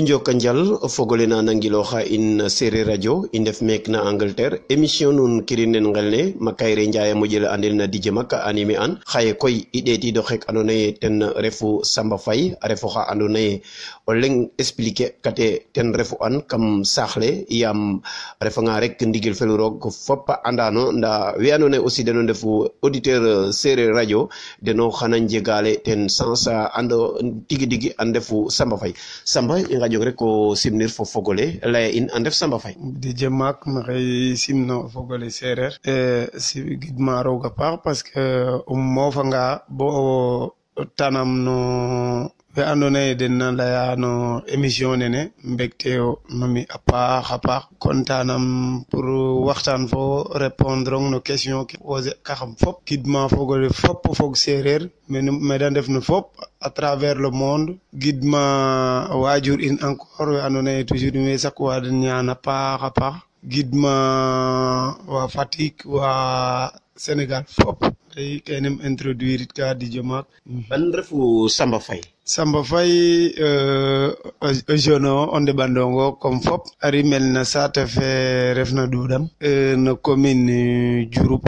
Njoka njal fogole na nangiloxa in Sereer radio i ndef meek na Angleterre émission nun kirinen ngel ne Makayre Ndiaye moƴel andel na DJ Mak a animer an xaye koy i ɗeetiido xek andoona yee ten refu Samba Faye a ref oxa andoona yee o leŋ expliquer kate ten refu an kam saax le yaam a refanga rek ndigil felu roog fop a andano ndaa we andoona yee aussi den o ndefu auditeur Sereer radio deno xana njegaale ten sens a ando tigi a ndefu Samba Faye Samba i ngaƴong rek o simnir fo fogole laya in a ndef Samba Faye DJ Mak maxey simno fogole Sereer si gidma roog a paax parce que moofanga bo o tanam no we andoona yee den na laya no émission nene mbégteyo no mi a paax kontaanam pour waxtaan fo répondre no question ke poser ka xam fop gidma fogole fop fog Sereer meda ndef no fop à travers le monde gidma waajur in encore we andoona yee toujours we sakwa den ñaan a paax gidma wa Fatick wa Sénégal fop tey kenem introduire it ka DJ Mak ban refu Samba Faye Samba Faye jeune o ndeɓandongo comme fop ari mel na saate fe refna Ɗuɗam no commune Diouroup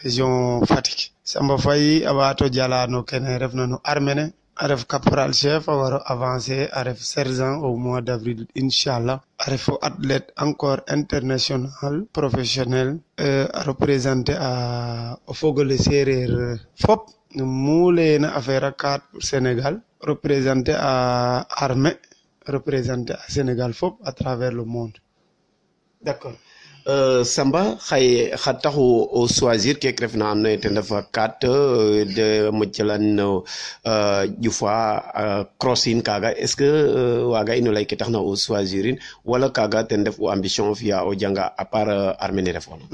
région Fatick Samba Faye a waato jala no kene refna no armée ne a ref caporal chef a waro avancer a ref sergent au mois d'avril inchallah a ref athlète encore international professionnel a représenter a o fogole Sereer fop no mu leyena affaire a cadre Sénégal représenter à armée représenter à Sénégal fop à travers le monde. D'accord. Samba xaye xa taxu o choisir kek refna andoona yee ten ref 4 de moƴcalan ƴufa crossin kaaga est ce que waaga ino lay ke taxna o choisir in wala kaaga ten ref o ambition fi'a o janga à part armée ne refoona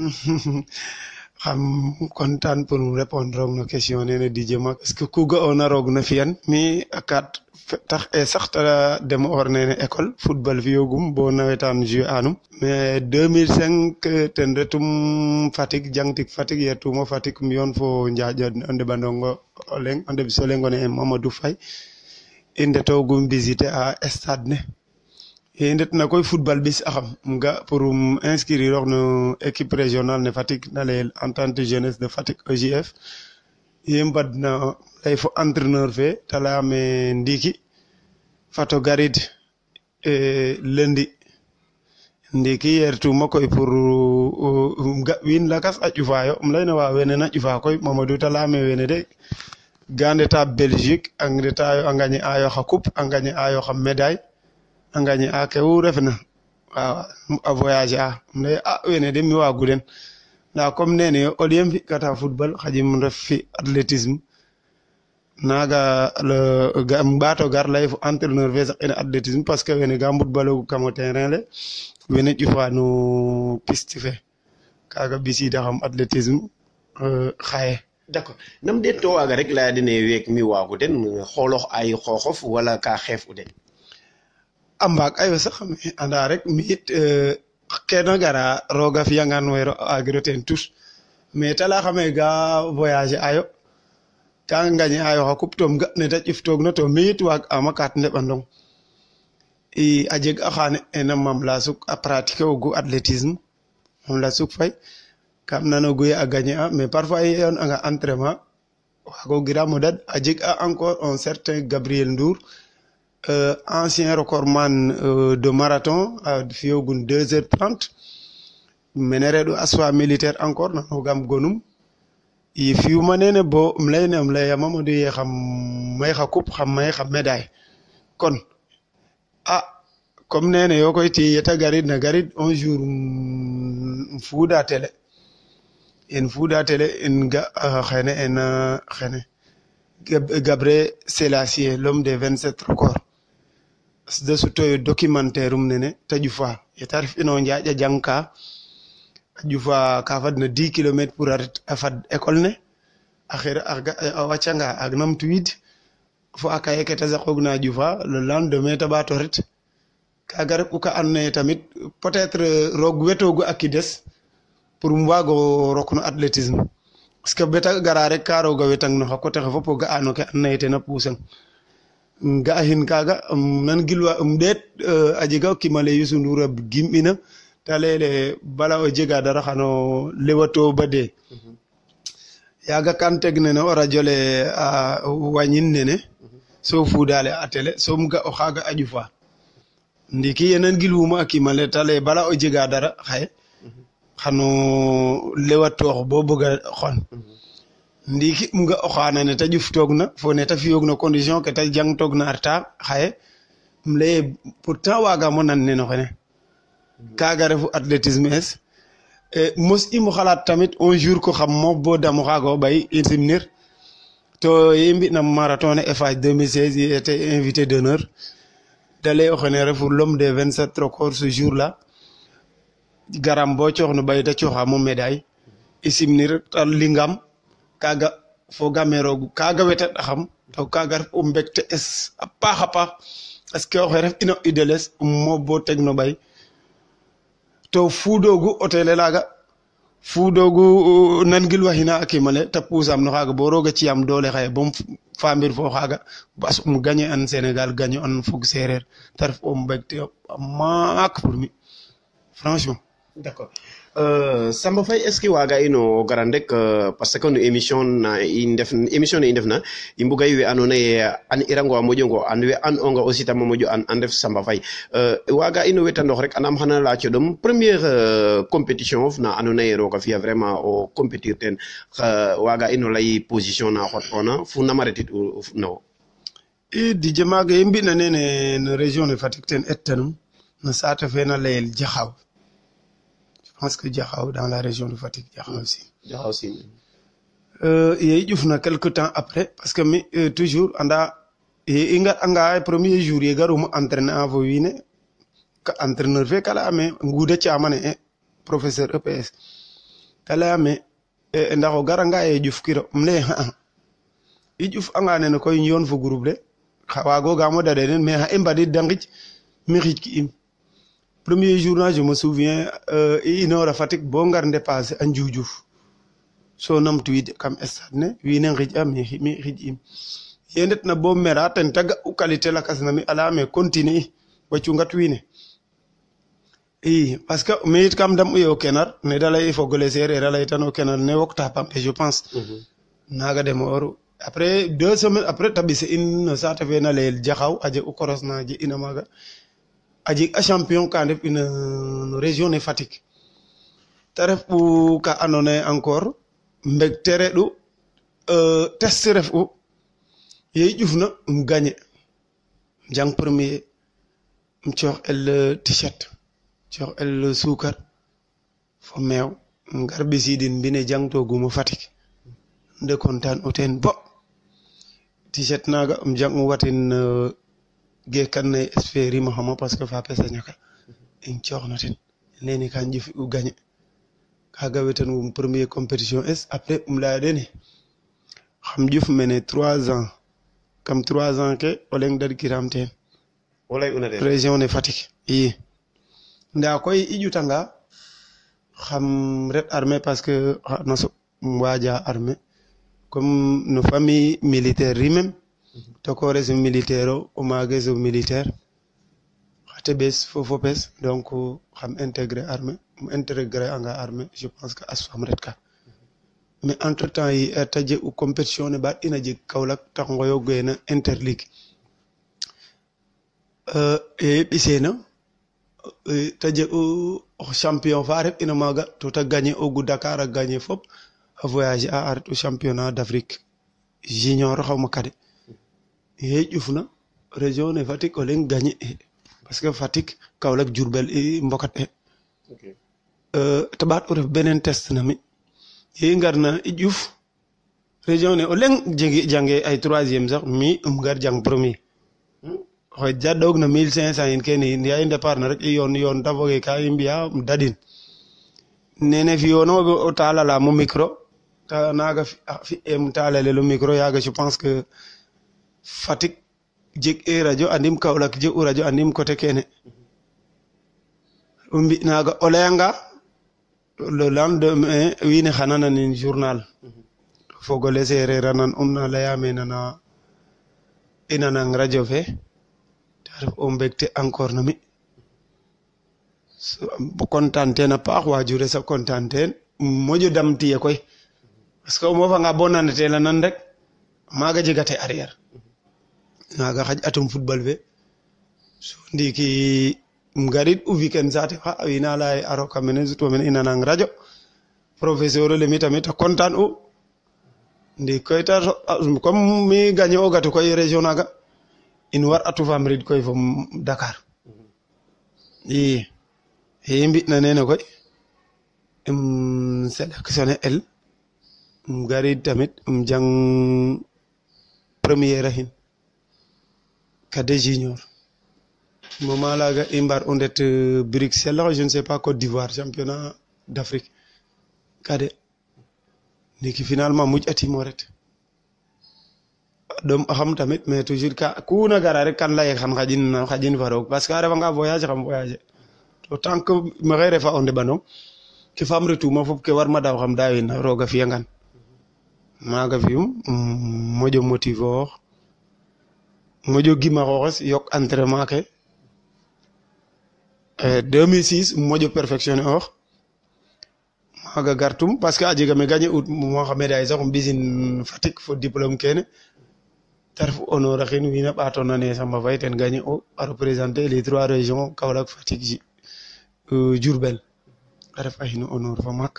xam kontaan pour répondre no question nene DJ Mak est-ce que ku ga'oona roog na fi'an mi a kat tax e sax ta deme'oor nene école football fi'oogum bo nawetaan jouer anum mais 2005 ten retum Fatick jangtik Fatick yetuma Fatick mbi'on fo Njaaƴ o ndeɓandongo o leŋ o ndeɓ so leŋ o ne Mamadou Faye i ndetoogum visiter a stade ne i ndetna koy football bis axam nga pour inscrire ox no équipe régionale ne Fatick na layel entente jeunesse de Fatick EJF ye mbadna lay fo entraîneur fe ta layame ndiki fato garid lundi ndiki yertuma koy pour ga wiin lakas a ƴufayo layna wa wene na ƴufa koy Mamadou ta layame wene de ga ndeta Belgique a ndetayo a gagner ayo xa coupe a gagner ayo xa médaille a gagner a ke wu refna a voyager a lay wene de mi waagu den ndaa comme nene yo au lieu fi'kata football xaƴim ref fi athlétisme naaga ɓaato gar lay fo entraîneur fe saq ina athlétisme parce que wene ga mbutbaloogu kam o terrain le wene ƴufa no piste fe kaaga ɓisiidaxam athlétisme xaye d'accord nam ɗeet to waaga rek laya dene week mi waagu den xoolox ay xooxof wala ka xeef u den a mbaag ayo sax anda rek mi it kena gara roga fiyangan wero agiro ten tous mais tala xame ga voyager ayo ka gagner ayo xa coupe tom ga ne ta ƴuftoogna to mi it waag ama kat ndeɓandong i a jeg a xaane ena Mame Lassouk a pratiquer ogu athlétisme Mame Lassouk Faye kam nanoogu ye a gagner a mais parfois i yoon'anga entraînement waagoogiram dad a jeg a encore un certain Gabriel Ndour ancien recordman de marathon fi'oogun 2h30 mene reɗ'u aswa militaire encore nanogam gonum i fi'uma nene bo um laya Mamadou ye xam may xa coupe xam may xa médaille kon comme nene yo koy ti yeta garid un jour fuuda télé in ga xene Gabriel Selassie l'homme des 27 records de sutoyo documentaire nene ta ƴufa yeta ref ino Njaaƴ a jangka a ƴufa ka fadna 10 kilomètres pour a fad école ne a wacanga a numtuwiid fo a kaye ke ta saqoogna a ƴufa le lendemain ta ɓaato ret kaaga ref u ka andoona yee tamit peut être roog wetoogu a kides pour um waag o rok no athlétisme parce que beta gara rek ka roog a wetang no xa coté xe fop o ga'aa no ke andoona yee ten a puusang nga hin kaga nan gilwa det a jega kimale Youssou Ndour a gim'ina ta leyele bala o jega dara xano lewato ba de yaga kan teg nene o radio le a wañin nene so fuudale a télé som ga o xaga a ƴufa ndiki yenen gilwuma a kimale ta leye bala o jega dara xaye xano lewatoox bo bëgga xon ndiki nga o xana ne ta ƴuftoogna fo ne ta fiyoogna condition ke ta jangtoogna a reta xaye um leye pourtant waagamo nan neno xene kaaga refu athlétisme es mos im xalaat tamit un jour ko xam moof bo damo xaaga o ɓay i simnir to ye i mbi'na marathon ne Eiffage 2016 il était invité d'honneur da lay o xene refu l'homme des 27 records ce jour là garam bo cooxno ɓay ta cooxamo médaille i simnir ta lingam kaaga fogaame roog kaaga weta ɗaxam to kaaga ref o mbégte es a paax a paax parce que oxe ref ino idoles moof bo tegno ɓay to fuudoogu o télé laaga fuudoogu nangilwaxina a kimale ta puusam no xaaga bo roog a ci'am doole xaye bom faamir fo xaaga bas gagner an Sénégal gagner an fog séeréer ta ref o mbégte a maak pour mi franchement. D'accord. Samba Faye est-ce que waga ino garan rek parce que no émission na i ndef na i mbuga we andoona ye an irango a moƴongo and we an onga aussi tama moƴo an ref Samba Faye waga ino wetandoox rek andaam xana laac ɗom première compétition of na andoona ye roog a fi'a vraiment o compétir ten waga ino lay position na xot'oona fu nama retit na wo i Didier maaga ye mbi'na nene no région de Fatick ten ettanum no saate fe na layel Jaxaaw. Je pense que Diakhao dans la région de Fatick, Diakhao aussi. Diakhao aussi. Il y a quelques temps après, parce que toujours, anga premier jour, il y a un entraîneur à Voine, entraîneur fait kala ame ngude chamane professeur EPS. Kala ame ndako garanga e juf kiro mle ha. I juf anga ne ko yon fo groupe le. Wago gamo dade mais ha embadi dangit mérite ki im. Premier jour, je me souviens, il y a Fatick bongar dépassé en Djoudjouf. So nam tweet comme estadne, oui n'en rija mi rijim. Yendet na bom mera ten taga u qualité la kasna mi ala me continue wachunga twine. Parce que mais kam dam uyo kenar ne dalay fogole sere dalay tano kenar ne wokta pam je pense. Naga dem oru. Après 2 semaines après tabise in sa ta fena lel Jaxaw aje u korosna je ina maga. Aji a champion ka def une région de Fatick ta ref u ka andoona ye encore mbegte reɗ'u test ref u ye i ƴufna gagner jang premier coox el t-shirt coox el sukar fo meew ngar ɓisidin mbine jangtoogumo Fatick nde content o ten bo t-shirt naaga jang watin gekan ne espéri ma xama parce que fa pesa ñaka in cooxna ten leni kan jëf u gagné kaga wetan premier compétition es après laya dene xam jëf mene 3 ans kam 3 ans ke o leng dad kiram ten walay una de région de Fatick i nda koy i ƴutanga xam ret armée parce que no so waja armée comme no famille militaire rimem to ko resu militaire o maage so militaire xate bes fofo pes donc xam intégrer armée intégrer anga armée je pense que as fam ret ka mais entre temps yi ta je u compétition ne ba ina jeg Kaolack tax ngoyo gena interligue e ɓisena ta je u champion fa ref ina maga to ta gagner ogu Dakar a gagner fop a voyager a aret au championnat d'Afrique junior xawma kade ye ƴufna région ne Fatick o leng gagné parce que Fatick Kaolack Diourbel i mbokat ta ɓaat o ref benen test na mi ye i ngarna i ƴuf région ne o leng jange ay 3e sax mi gar jang premier xoy jaddoog na 1500 yin kene yin ya i départ na rek i yoon ta foge ka i mbiya dadin nene fi'oona o talala mo micro ta naga fi em talalelo micro yaga je pense que Fatick jeg e radio andim Kaolack jeg u radio andim côté kene o mbi naga o layanga le lendemain wiin we xana nanin journal fogole seereer a nan na layame nana ina nang radio fe ta ref o mbégte encore na mi kontaan teen a paax waajure sa kontaan teen moƴo damtiye koy parce que o moofanga bo nanateel a nan rek maaga jegate arrière maaga xaƴ atum football fe so ndiiki um garid u weekend saate fa a wiin a laya ye a roka mene sutwa mene i nanang radio professeur ole mi tamit a kontaan u ndiik koy ta comme mi gagner o gatu koy région naga in war atu famrid koy fo Dakar i mbi'na nene koy um sélectionné el um garid tamit um jang première ahin cadet junior moment laga i mbar o ndet Bruxelles je ne sais pas Côte d'Ivoire championnat d'Afrique cadet ndiki finalement muj atimo ret ɗom axam tamit mais toujours ka kuna gara rek kan leye xan xaƴin fa roog parce que a refanga voyage xam voyage to tant que maxey refa o ndeɓanong ke faam retuma fop ke warma daaw xam daawin roog a fi'angan maaga fi'um moƴo motiver oox moƴo gima xooxes yok entraînement ke 2006 moƴo perfectionner oox maaga gartum parce que a jega me gagner ut mo xa médaille sax um ɓisin Fatick fo diplôme kene ta ref honneur axin wiin a ɓaatona ne Samba Faye ten gagner o a représenter les 3 régions Kaolack Fatick Diourbel a ref axin honneur fa maak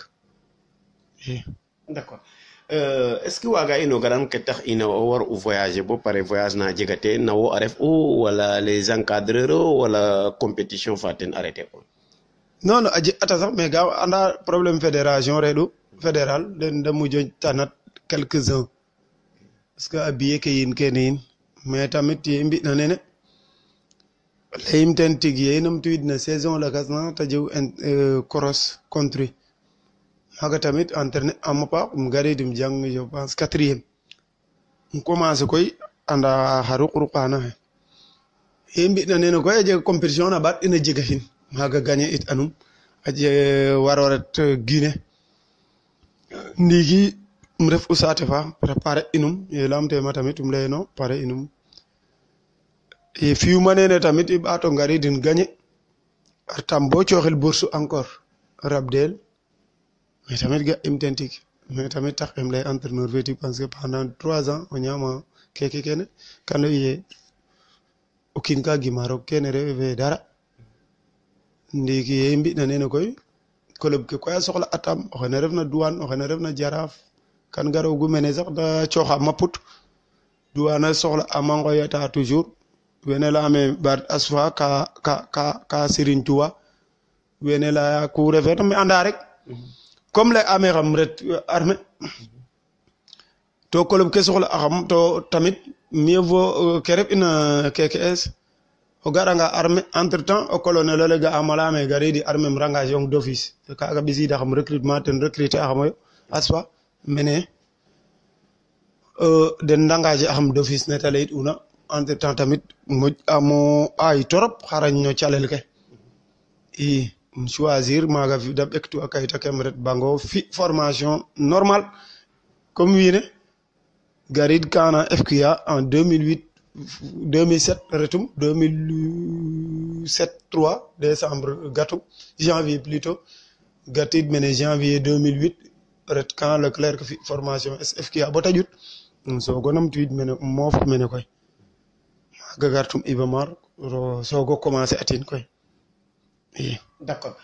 i d'accord est ce que waaga ino garan ke tax ina o war u voyager bo pare voyage na jegate na wo a ref u wala les encadreur wala compétition fa ten arrêté on non non aji ata sax mais ga anda problème fédération reɗu fédéral den da mujo tanat quelques uns parce que a billet ke yin kene yin mais tamit ye i mbi'na nene leyim ten tig ye i numtuwiidna saison lakas na ta jew cross country maaga tamit entraîner am a paax um garidum jang je pense 4e um commencer koy anda xa ruq-ruqaana xe ye i mbi'na nene koy a jega compétition na ɓaat ina jega xin maaga gagner it anum a waro ret Guinée ndiiki um ref u saate fa préparer inum ye lamtema tamit um leye no pare inum ye fi'uma nene tamit i ɓaato ngaridin gagner artam bo cooxel bourse encore rabdel mais tamit ga im ten tig mais tamit tax im lay entraîneur fe tig parce que pendant 3 ans o ñaama keke kene kan ley ye o kiin ka gima roog kene refe dara ndiiki ye i mbi'na nene koy club ke koy a soxla atam oxene refna Douane oxene refna Jaraaf kan garoogu mene sax da cooxam a put Douane a soxla ama ngoyata toujours wene leyame Bart Asfa ka Serigne Touba wene leya ku refeerna mais anda rek comme lay ame xam ret armée to club ke soxla axam to tamit mieux vaut ke ref ina keke es o garanga armée entre temps o colonel ole ga ama leyame garidi armée rangation d'office kaga ɓisida xam recrutement ten recruter axamoyo Asfa mene den engagé axam d'office ne ta leyit una entre temps tamit moƴ amo ay torop xarañ no calel ke i choisir maaga fi da ɓektu a kayita kem ret bango fi formation normale comme wiine garid kana FQA en 2007 retum 2007 3 décembre gatum janvier plutôt gatid mene janvier 2008 ret quand Leclerc fi formation FQA bota ƴut sogo numtuwiid mene moof mene koy maaga gartum Iba Mar sogo commencer atin koy i d'accord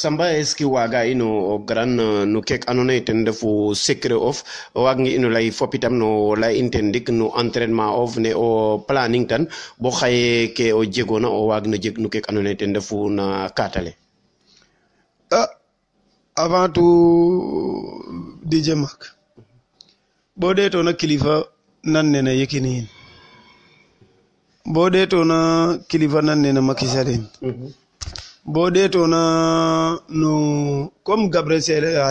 Samba est ce que waaga ino o garan no kek andoona yee ten refu secret of waaganga ino lay fop itam no lay in ten ndik no entraînement of ne o planning tan bo xaye ke o jegoona o waagno jeg no kek andoona yee ten refu na kaat ale avant tout DJ Mac bo ɗeetoona kilifa nan nene Yekini yin bo ɗeetoona kilifa nan nene Macky Sall yin bo ɗeetoona no comme Gabriel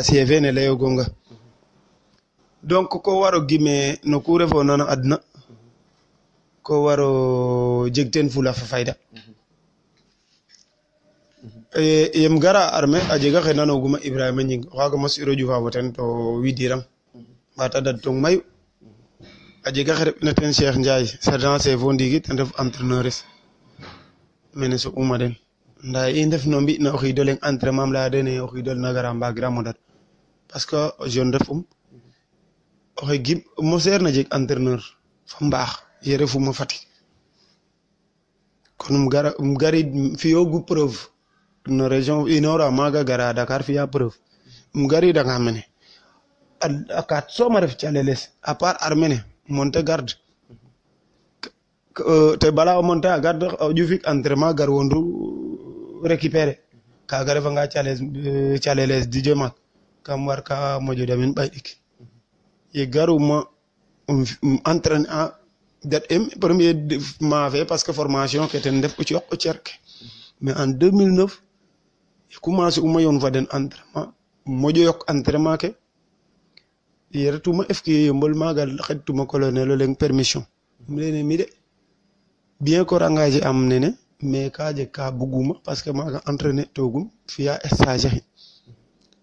CV ne layogonga donc ko waro gime no ku refoona no adna ko waro jeg ten fula fa fayda yem gara armée a jega xe nanoguma Ibrahima Ñing o xaaga mos iro ƴufa fo ten to widirang mbata dad tong mayu a jega xe reɓ'ina ten Cheikh Ndiaye sergent chef o ndiiki ten ref entraîneur es mene soɓuma den ndaa i ndef no mbi na o xiid ole entraînement am laya dene o xiid ole na gara mbaagiram o dat parce que jeune refum oxe gim moseer na jeg entraîneur fa mbaax ye refuma Fatick kon um garid fi'oogu preuve no région inora maaga gara Dakar fi'a preuve um garidanga mene a kaat soom a ref caleles à part armene monter garde te bala o monter a garde o ƴufik entraînement gar wondu récupérer kaaga refanga caleles Didier Mack kam war ka moƴo damin ɓay ɗik ye garuma um entraîner a dat em premier ma fe parce que formation ke ten ndef o cooq o cerke mais en 2009 commencer uma yoon fa den entraînement moƴo yok entraînement ke ye retuma FK Yeumbeul maaga xedtuma colonel o leng permission um leyne mi de bien que engagé am nene mais ka jeg ka buguma parce que maaga entraîner togum fi'a stage axe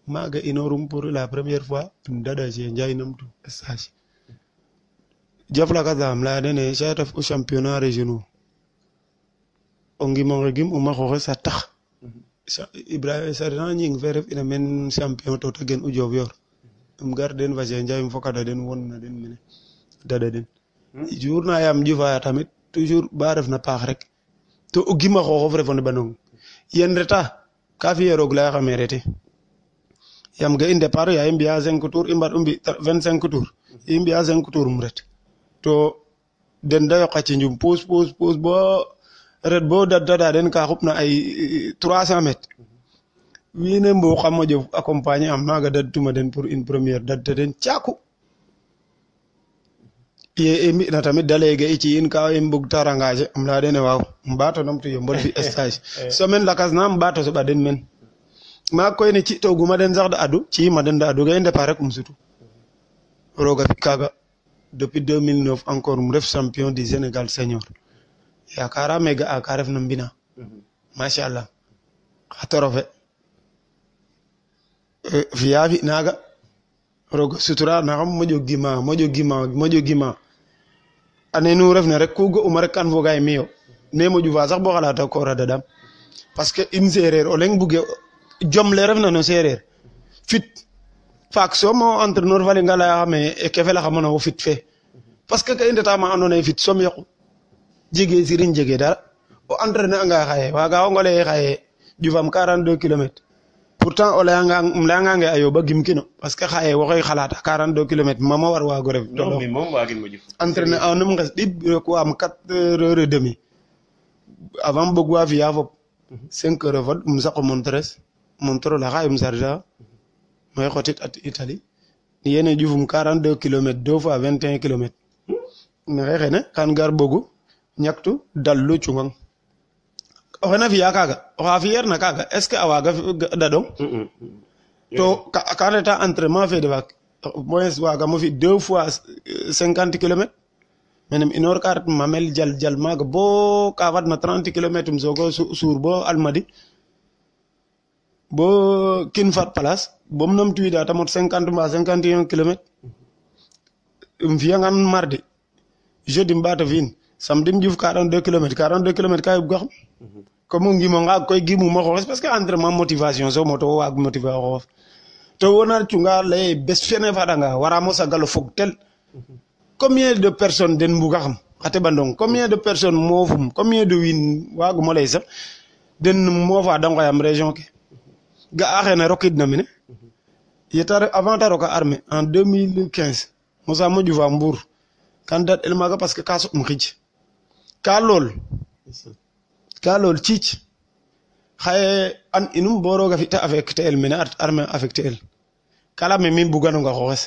maaga inorum pour la première fois dada Cheikh Ndiaye namtu stage jaf lakas am laya dene ca ref o championnat régionaux o ngimonge gim uma xooxes a tax Ibrahima Sergent Gning fe ref ina men champion to te gen u Diofior um gar den fa Cheikh Ndiaye um fokata den won na den mene dada den jour na yaam ƴufa tamit toujours ba refna paax rek to o gima xooxof refo neɓanong yen reta ka fi'e roog layaxame rete yaam ga i départ ya i mbi'a 5 tours i mbar u mbi 25 tours i mbi'a 5 tours um ret to den da yoqa cinjum puus bo ret bo dada den ka xupna ay 300 mètres wiin we mbo xa moƴo accompagner am maaga dadtuma den pour une première dadta den caaku ye i mbi'na tamit da lay ga i ci'in ka i mbug ta engagé um laya dene waaw um ɓaato numtu Yeumbeul fi stage semaine lakas na um ɓaato soɓa den men maak koy ne ci'tooguma den sax da adu ci'ima den da adu ga i départ rek um sutu roog a fi kaaga depuis 2009 encore um ref champion du Sénégal senior yaakaaraam me ga'a ka refna mbina machallah xa trophée fi'a fi naaga roog a sutura naxam moƴo gima ane nu refna rek ku ga'uma rek kan foga ye miyo ne moƴu fa sax bo xalata koor a dadam parce que in sereer o leŋ buge jom le refna no sereer fit faak soom o entraîneur fa lenga layaxame ke felaxama wo fit fe parce que ka i ndeta ma andoona yee fit soom yoqu jege siriñ jege dara o entraîner anga xaye waaga xongo leye xaye ƴufam 42 kilomètres pourtant o layangange a yooɓa gim kino parce que xaye waxey xalata 42 kilomètres mama war waago ref entraîner anum nges ɗib rek waam 4 heures et demi avant bog wa fi'a fop 5 heures fod um saqo montre ola xaye um charger maxey xotit at Italie yene ƴufum 42 kilomètres 2 fois 21 kilomètres maxey xene kan gar bogu ñaktu dallu cungang oxe na fi'a kaaga oxa fi'eerna kaaga est ce que a waaga daɗong to ka reta entraînement fe de faak moins waagamo fi 2 fois 50 kilomètres menem inoor ka ret mamel jal maaga bo ka fadna 30 kilomètres um soogo suur bo Almadies bo kin fat place bom numtuwiida ta mot 50 mbaa 51 kilomètres um fi'angan mardi jeudi mbaata fi'in samedi um ƴuf 42 kilomètres ka yubgaxam comme o ngimonga koy gimuma xooxes parce que entraînement motivation so moto waag motiver o xooxof to wona cunga leye bes fene fadanga waramo sagal o fog tel combien de personnes den mbugaxam xa teɓandong combien de personnes mofum combien de wiin waagum o lay sax den mofa da ngoyam région ke ga'a xene rokidna mene yeta avant ta roka armée en 2015 mosamo ƴufa Mbour kan daɗ el maaga parce que ka soɓum xij ka lool ciic xaye an inum bo roog a fi'ta affecté el mene armée affecté el kala me mi buganonga xooxes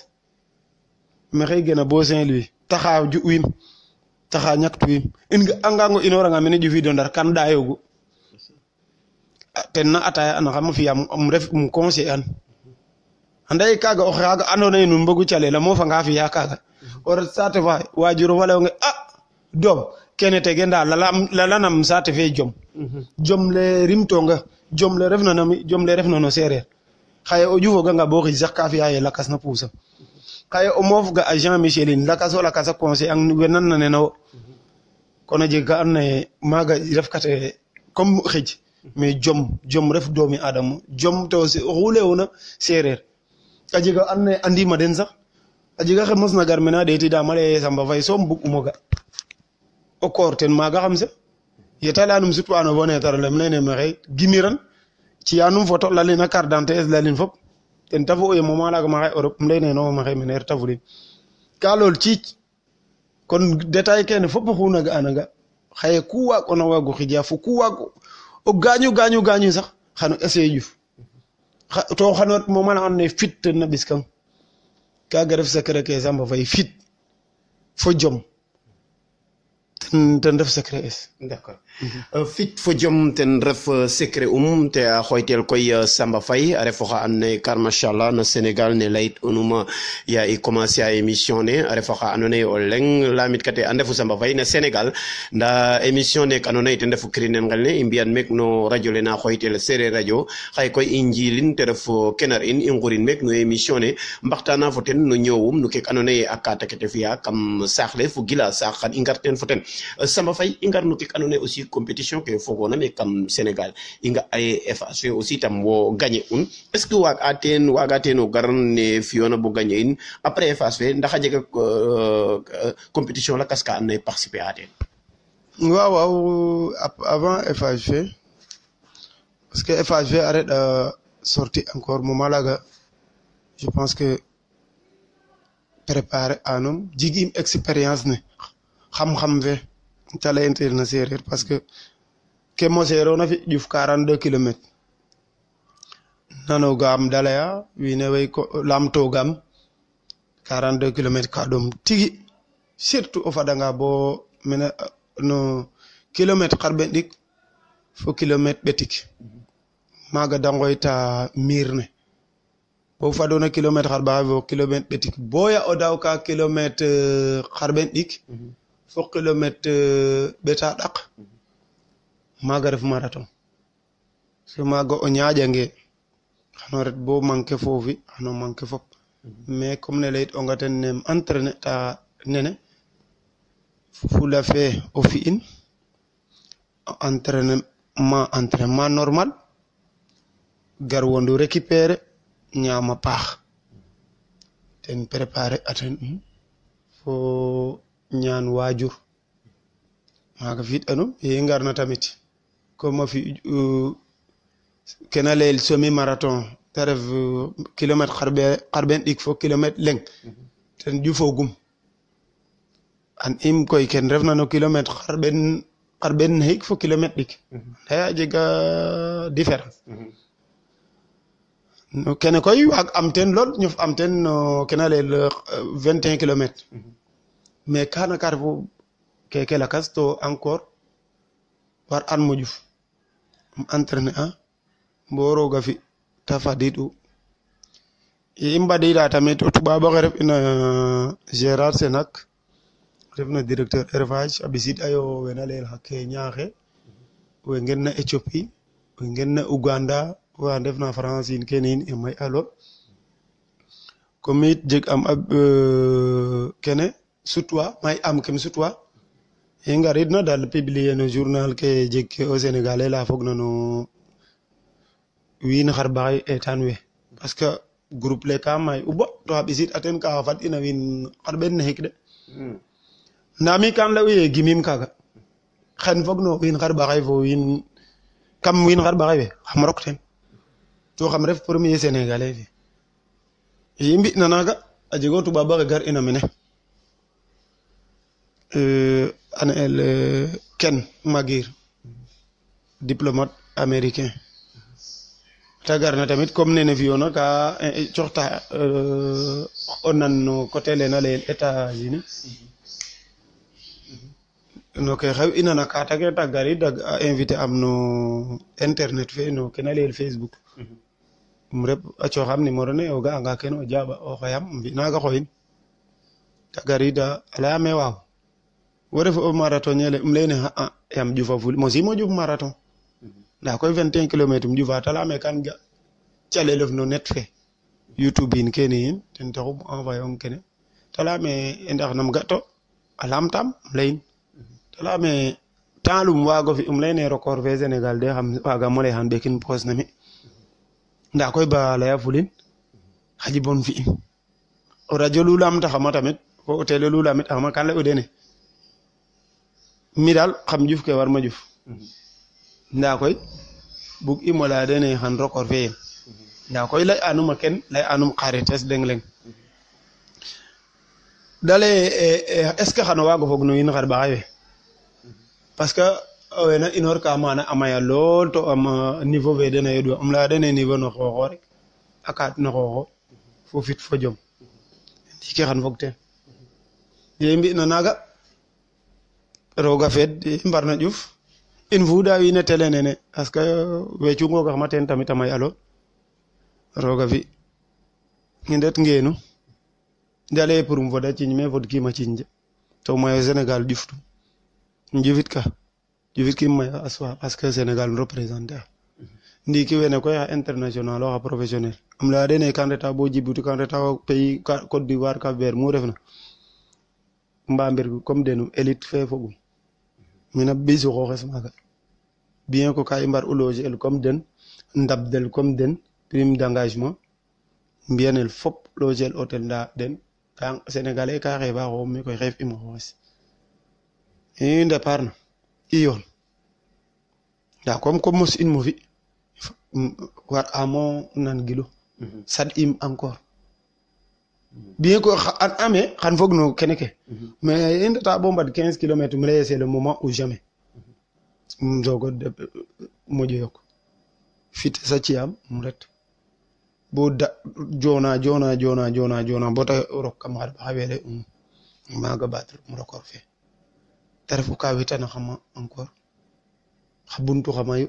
maxey gena bo Saint-Louis taxa ju'wiim taxa ñaktwiim in angango inooranga mene ƴufiido Ndar kan ɗaayoogu ten na ataya anaxam fi'aam um ref um conseiller an anda ye kaaga o xaaga andoona yee nuun mbogu calel a moofanga fi'a kaaga o ret saate fa waajur ofa layonge doom kene tege nda lalanam saate fe jom le rimtonga jom le refna no seereer xaye o ƴufoganga bo xij sax ka fi'a ye lakas na puusam xaye o moof ga agent Michelin lakasa conseil ang we nan na nena wo kono jeg ka and naye maaga ref kate comme xij mais jom ref doomi adama jom to oxu lewuna sereer a jega and naye andima den sax a jega xe mos na gar mena ɗeetidam ale Samba Faye soom bug umo ga o koor ten maaga xam se yeta leyanum sutwano fo netar lem leyne maxey gimiran ciyanum photo lalina carte d'identité es lalin fop ten tafu oye moment laga maxey Europe um leyne no maxey mene reta fulim ka lool ciic kon détail kene fop oxuna ga'ananga xaye ku waag'ona waago xija fo ku waag o gaañu sax xano essayer ƴuf to xano ret moment la andoona yee fit ten na ɓiskang kaaga ref secret ke Samba Faye fit fo jom ten ref secret es d'accord fit fo jom ten ref secret te a xooytel koy Samba Faye a ref oxa andoona yee kar machallah no Sénégal ne layit onuma ya i commencer a émission ne a ref oxa andoona yee o leŋ lamit kate a ndefu Samba Faye no Sénégal nda émission nek andoona yee ten refu Kirinen Nqel ne i mbi'an meek no radio le na xooytel Sereer Radio xaye koy i njilin te ref kenar in i ngurin meek no émission ne mbaxtana fo ten no ñoowum no keek andoona yee a kaate ke te fi'a kam saax le fo gila saax xan i ngar ten fo ten Samba Faye i ngar no keek andoona yee aussi compétition ke fogoona me kam Sénégal i nga ay FH aussi tam wo gagner un est-ce que waaga teen o gar ne fi'oona bo gagner in après FH fe ndax a jega compétition lakas ka andoona yee participer a teen waaw avant FH fe parce que FH fe a reɗ sorti encore moment laga je pense que préparer anum jig'im expérience ne xam-xam fe ta layontel na sereer parce que ke moseerona fi ƴuf 42 kilomètres nanogam da laya wiin we way lamtogam 42 kilomètres ka ɗom tigi surtout o fadanga bo mene no kilomètre xarɓen ɗik fo kilomètre ɓetik maaga da ngoyta miir ne bo fadona kilomètre xarɓaxay fo kilomètre ɓetik boya o daw ka kilomètre xarɓen ɗik fo kilomètre ɓeta ɗak maaga ref marathon so maaga o ñaaƴange xano ret bo manquer foofi xano manquer fop mais comme ne layit onga ten nem entraîner ta nene fula fe o fi'in entraînement normal gar wondu récupérer ñaama paax ten préparer aten fo ñaan waajur maaga fi'anum ye ngarna tamit comme a fi kena layel semi marathon te ref kilomètre xarɓen ɗik fo kilomètre leŋ ten ƴufogum an im koy ken refna no kilomètre xarɓen xik fo kilomètre ɗik anda a jega différence no kene koy waag am ten lool ñof am ten no kena layel 21 kilomètres mais kana ka refu keke lakas to encore war an mo ƴuf um entraîner a bo roga fi ta fadidu i mbadida tamit o tubaab oxe ref ina Gérard Senac refna directeur élevage a ɓisid ayo wena layel xa Kenya xe we ngen na Ethiopie we ngen na Uganda wa ndefna France in kene in i may a lool comme it jeg am kene sutwa may am kem sutwa i ngaridna dal publier no journal ke jeg ke au Sénégal la fogna no wiin xarɓaxay etan we parce que groupe le ka may ubo to xa ɓisid aten ka fad ina wiin xarɓen ne xik de nda mi kan ley uye gimim kaga xen fog no wiin xarɓaxay fo wiin kam wiin xarɓaxay we xam rok ten to xam ref premier Sénégalais fe i mbi'na naga a jego tubaab axe gar ina mene ana el Ken Magir diplomate américain ta garna tamit comme nene fi'oona ka coxta o nan no côté lene layel États-Unis no ke xew ina na kata ke ta garid a invité am no internet fe no kena layel Facebook um ret a cooxam numéro ne o ga'anga kene o jaɓa o xoyam um fi naaga xoyin ta garida a layame waaw wo ref o marathonnier le um leyne xa'a yaam ƴufa fuli mosimo ƴuf marathon nda koy 21 kilomètres um ƴufa ta leyame kan ga calelof no net fe YouTube in kene yin ten taxu envoyer ong kene te leyame ndax nam ga to a lamtam leyin te leyame temps lum waago fi leyne record fe Sénégal de xam waagamo lay xan ɓekin poos na mi nda koy ba leya fulin xaƴi bon fi'in o radio lu lamtaxama tamit fo o télé lu lamit axama kan ley u dene mi daal xam juf ke warma juf nda koy bug imo leya dene xan record fe yen nda koy ley anum a ken ley anum xarites leng leng dale est ce que xano waago fog no in xar ɓaxay we parce que wena inoor ka mana a maya lool to am niveau fe dena yoɗwa leya dene niveau no xooxo rek a kaat no xooxo fo fit fo jom ndiki xan fog teen ye i mbina naaga roga feed i mbarna ƴuf in fuuda wiin we télé nene parce que we cungogaxma teen tamit a may alo roga fi i ndet ngeenu dale pour um foda ciiñ me fod kiima ciiñ de to mayo Sénégal ƴuftu njufit kim maya a soir parce que Sénégal représenter a ndiki wene koy xa international o xa professionnel um leya dene kan reta bo Djibouti kan reta pays Côte d'Ivoire Cap Vert mu refna mbamir comme denu élite fe fogum mina ɓisu xooxes maaga bien que ka i mbar u loger el comme den ndabdel comme den prime d'engagement mbiyanel fop loger el hôtel nda den ka Sénégalais ka xeefa xoxum mi koy xeef im xooxes i départ na i yoon nda comme mos in mo fi war amo nan gilu sad im encore bien que an ame xan fog no kene ke mais i ndeta bo mbad 15 kilomètres um leye c'est le moment ou jamais um soogo moƴo yok fit sa ciyam um ret bo jona bota rok kam xar ɓaxa wele maaga batr um record fe te refu ka witana xama encore xa buntu xa mayu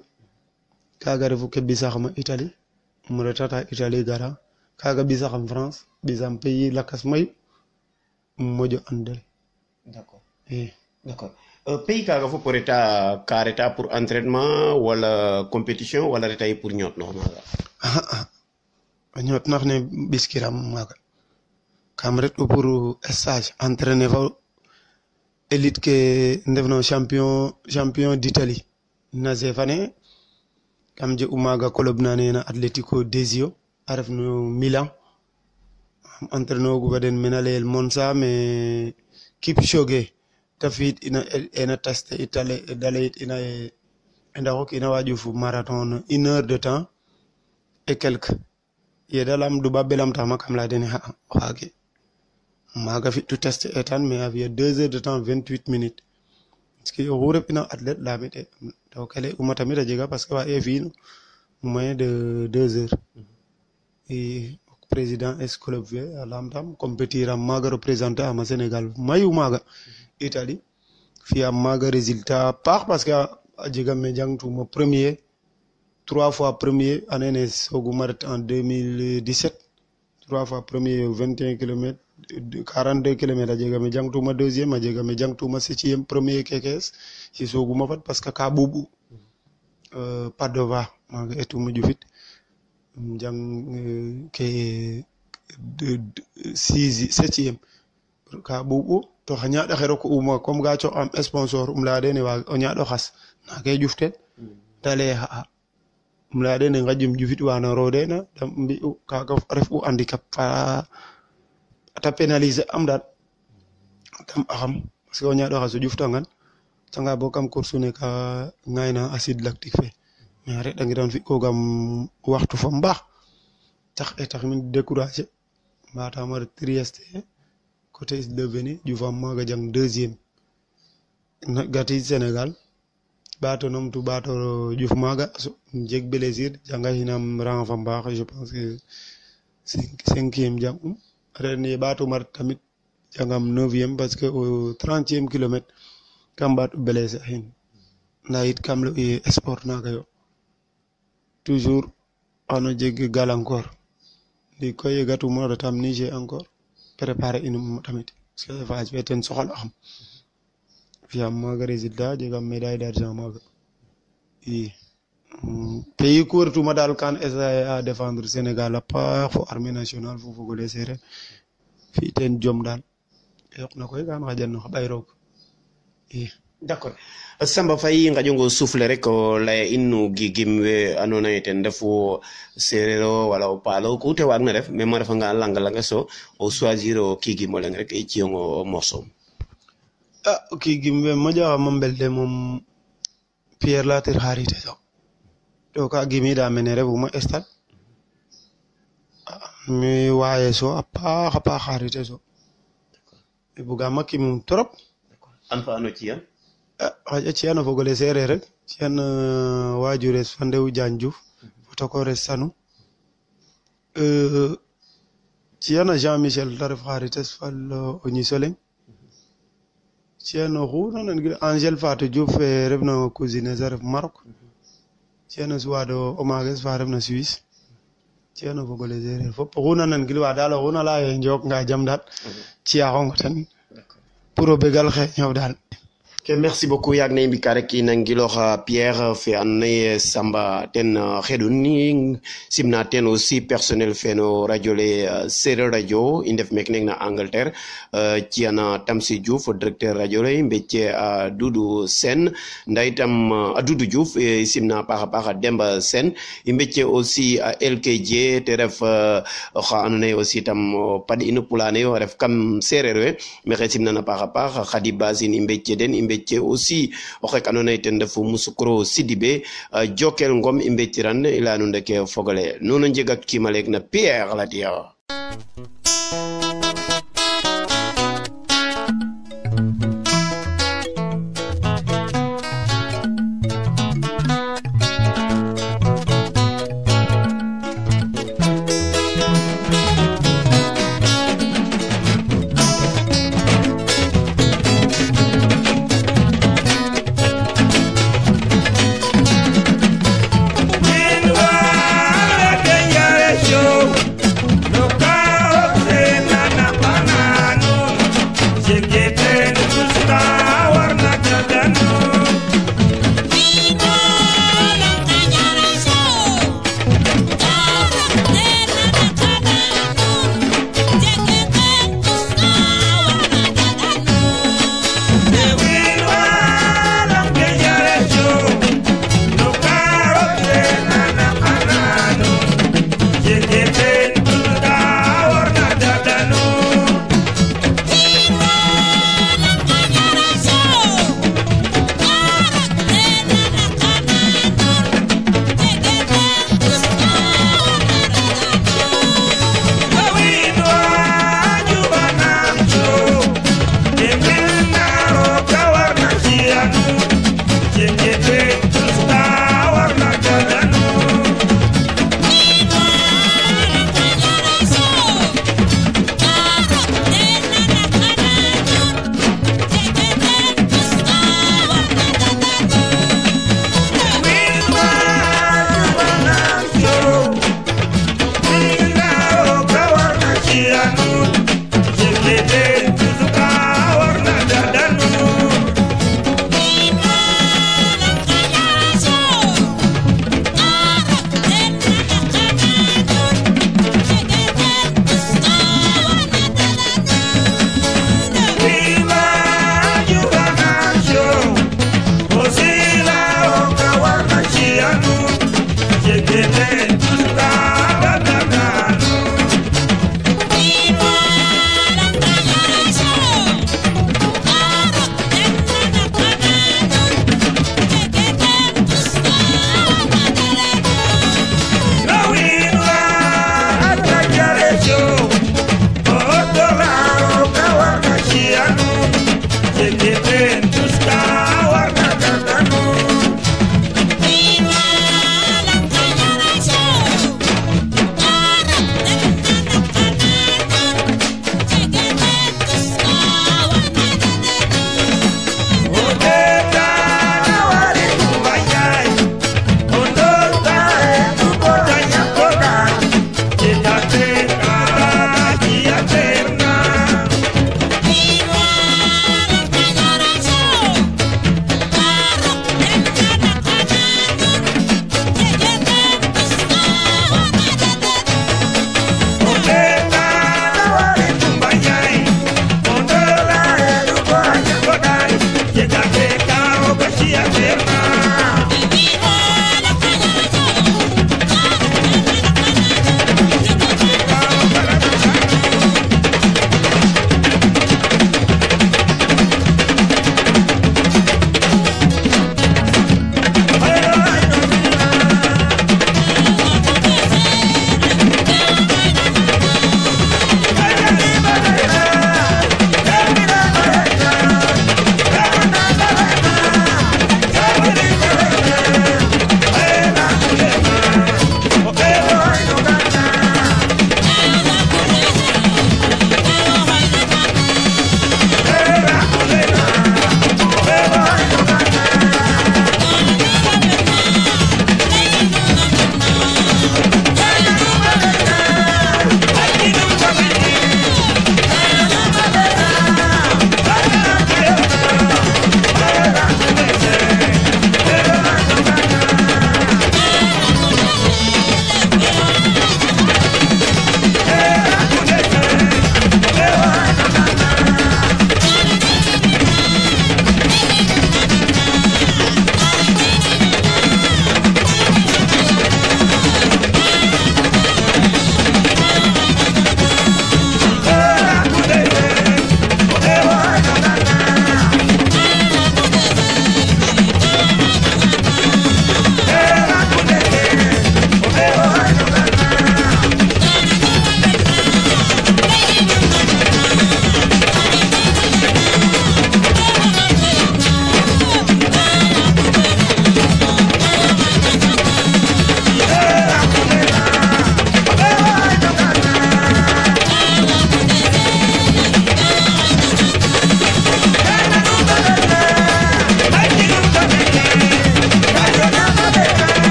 kaga refu ke bisaxama Italie um retata Italie gara kaga bisaxam France bisam pays lakas mayu um moƴo andel d'accord d'accord pays kaga fop o reta ka reta pour entraînement wala compétition wala reta yi pour ñootnox maaga a ñootnax ne ɓiskiram maaga kam ret u pour stage entraîner fa élite ke ndefno champion d'Italie nase fane kam je u maaga club na nena Atletico Desio a ref no Milan entraîner ogu fa den mena layel Monza mais Kipchoge te fi'it ina teste da layit ina ye ndaxu kiina wa ƴuf marathon 1 heure de temps et quelque ye da lam duɓaaɓ ɓe lamtaxama kam laya dene xa'a oxaage maaga fi'tu test etan mais a fi'a 2 heures de temps 28 minutes parce que oxu ref'ina athlète lamite to kele uma tamit a jega parce que wa e fi'in moyen de 2 heures i président es club fe a lamtam compétir am maaga représenter am a Sénégal mayu maaga Italie fi'am maaga résultat paax parce que a jega me jangtuma premier 3 fois premier année ne sooguma ret en 2017 3 fois premier 21 kilomètres 42 kilomètres a jega me jangtuma deuxième a jega me jangtuma septième premier kekes si sooguma fad parce que ka ɓuɓu Padova maaga etum ƴufit jang ke septième ka ɓuɓu to xa ñaaɗ axe roku uma comme ga coox am sponsor leya dene waag o ñaaɗo xas naage ƴuftel te leye xa'a leya dene ngajum ƴufit wana rodena de mbi'u kaga ref u handicap fa ta pénaliser am daal tam axam parce que o ñaaɗo xas o ƴuftangan tanga bo kam course ne ka ŋaayna acide lactique fe mais a reɗangiran fi'koogam waxtu fa mbaax tax min décourager mbatama ret Trieste côté Slovenie ƴufam maaga jang deuxième gati Sénégal ɓaato numtu ɓaato ƴuf maaga jeg blessure janga xinam rang fa mbaax je pense que 5e jang'um ren ye ɓaatuma ret tamit jangam 9e parce que au 30e kilomètre kam ɓaatu blessé axin nda yit kam ley uye sport naaga yo toujours xano jeg galankor ndi koy ye gatuma retam Niger encore préparer inum tamit parce que phase fe ten soxal'axam fi'am maaga résultat jegam médaille d'argent maaga i pays kuurtuma daal kan essayer a défendre Sénégal a paax fo armée nationale fo fogole seereer fi teen jom daal yoq na koy kan xaƴan no xa ɓay roog i d'accord Samba Faye ngaƴongo souffle rek o laya in no gigim we andoona yee ten refu seereer o wala o paalo ku te waagna ref même a refanga lang so o choisir o kiigim o leng rek i ciyong o morceau o kiigim we moƴaxama mbelde moom Pierre Latir xarit so to ka gimiida mene refuma stade mi waaye so a paax xarit so i bugaam a kimum trop an fa ano ci'an xaƴa ci'an o fogole seereer rek ci'an waajures fa Ndew Diagne Diouf fo tokores Sanu ci'an a Jean Michel te ref xarites fal o Ñisoleng ci'an oxu nanangil Angèle Fatou Diouf fe refna cousine es a ref Maroc ci'an o suwaado o maages fa refna Suisse ci'an o fogole seereer fop oxu nanangilwa daal oxu na laya ye njook nga jam daal ci'axongo ten pour o begal xeeñof daal Okay, merci beaucoup yaag na i mbika rek i nangilooxa Pierre fe andoona yee Samba ten xeɗun ni simna ten aussi personnel fe no radio le Seereer radio i ndef meek neng na Angleterre ci'ana Tamsi Diouf directeur radio le i mbece a Doudou Sène nda itam a Doudou Diouf i simna a paax a paax a Demba Sène i mbece aussi a LKJ te ref oxa andoona yee aussi tam o paɗ inu pulaane yo a ref kam seereer we maxey simnan a paax a paax Khady Basine i mbece den i mbece aussi o xek andoona yee ten refu Moussoukro Sidibé Jokel Ngom i mbeciran i laya nuun rek fogole nuun o njeg ak kiim aleek na Pierre Latir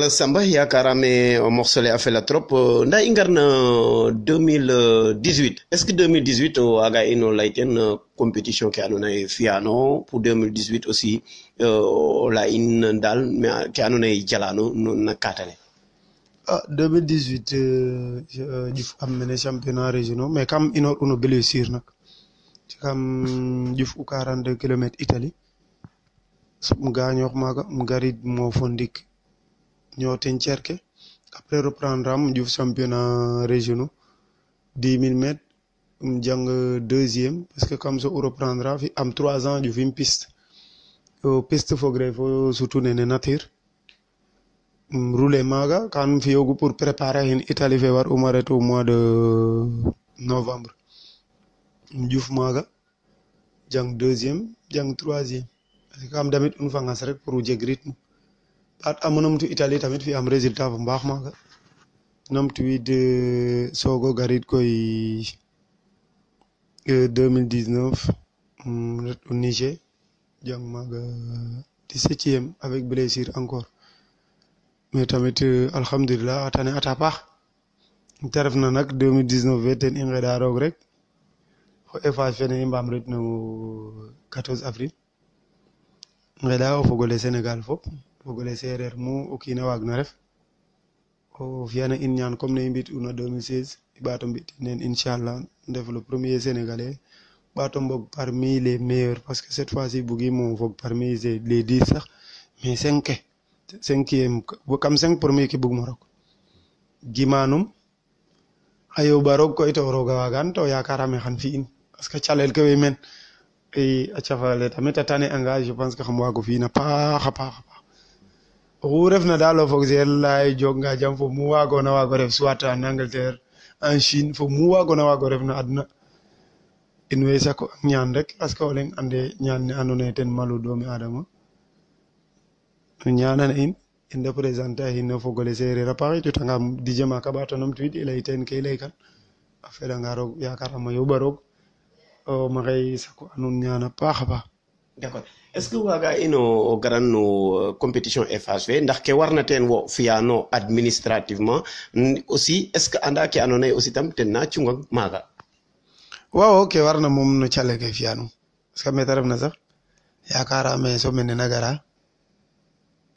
Samba yakarame morcelé a fela trop nda i ngarna 2018 est ce que 2018 waga ino layten compétition ke andoona yee fi'aano pour 2018 aussi la in dal ke andoona yee jalano na katale 2018 juf am mene championnat régionaux mais kam inoor uno blessure nak kam juf u 42 kilomètres Italie soɓ gaañoox maaga garid mo fo ndik ñooten cerke après reprendre am juf championnat régionaux 10 000 mètres jang deuxième parce que comme ça reprendre fi am 3 ans jufim piste fogre fo surtout nene nature roulé maaga kan fiyogu pour préparer in Italie fe war uma ret au mois de novembre juf maaga jang deuxième jang troisième parce que am damit un fangas rek pour jeg rythme pat amonum tu Italie tamit fi am résultat bu baax maaga nom tuid sogo garit koy 2019 ret au Niger jang maaga 17e avec blessure encore mais tamit alhamdulillah atane ata paax te ref na nak 2019 fe ten i ngeɗa roog rek fo Eiffage fene i mbaam ret no 14 avril ngeɗa o fogole Sénégal fop fogole sereer mu o kiina waag na ref o fiyana in ñaan comme ne i mbi't'una 2016 i ɓaato mbi'tin nen inchallah ndef le premier sénégalais ɓaato mbog parmi les meilleurs parce que cette fois-ci bugimo fog parmi les 10 sax mais 5 ke 5e kam 5 premier ke bugmo rok gimanum a yoɓa roog koy to rooga waagan to yakarame xan fi'in parce que calel ke way men i a cafale tamit a tane anga je pense que xam waago fi'in a paax a paax oxu refna daal o fog seer lay joganga jam fo mu waagona waago ref soit en Angleterre en Chine fo mu waagona waago ref na adna in way sako ñaan rek parce que o leŋ ande ñaan ne andoona yee ten malu doomi adama ñaanan in représenter a in no fogole seereer a paax i cutanga Didier Maka ɓaato numtuwiid i lay teen ke i laykan a felanga roog yakarama yoɓa roog maxey sako a nuun ñaan a paax a paax. d'accord est ce que waga ino o garan no compétition Eiffage fe ndax ke warna teen wo fi'ano administrativement aussi est ce que anda ke andoona yee aussi tam ten na cungang maaga waaw ke warna moom no calel ke fi'anum parce que mete refna sax yakarame semaine ne na gara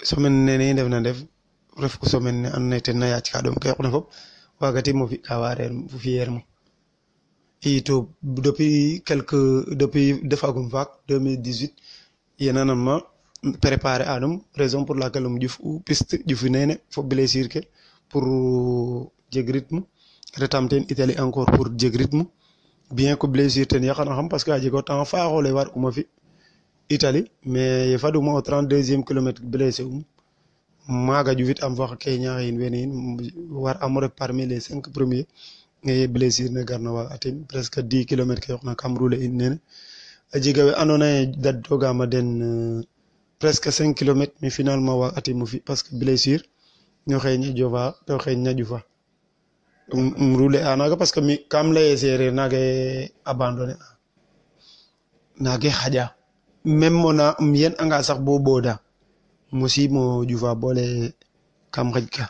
semaine nene i ndefna ndef ref u semaine ne andoona yee ten na yaac ka ɗom ke yoqna fop waagatim o fi' ka wareer fi'eer mo i to depuis defagum faak 2018 yenanama préparer anum raison pour laquelle um ƴuf u piste ƴufi nene fo blessure ke pour jeg rythme retam ten Italie encore pour jeg rythme bien que blessure ten yaqana xam parce que a jeg o temps faaxole war uma fi Italie mais ye faduma au 32e kilomètre blessé maaga ƴufit am fo xa Kenya xiin wene yin war am ref parmi les 5 premiers ye blessure ne garna waaga atin presque 10 kilomètres ke yoqna kam roulé in nene a jega we andoona yee daɗtoogaam a den presque 5 kilomètres mais finalement waaga atim o fi parce que blessure no xeeñ a jofa to xeeñ na ƴufa roulé a naaga parce que mi kam lay seereer naage abandonné a naage xaƴa même mona yen anga sax bo ɓooda mosimo ƴufa boole kam xaƴ ka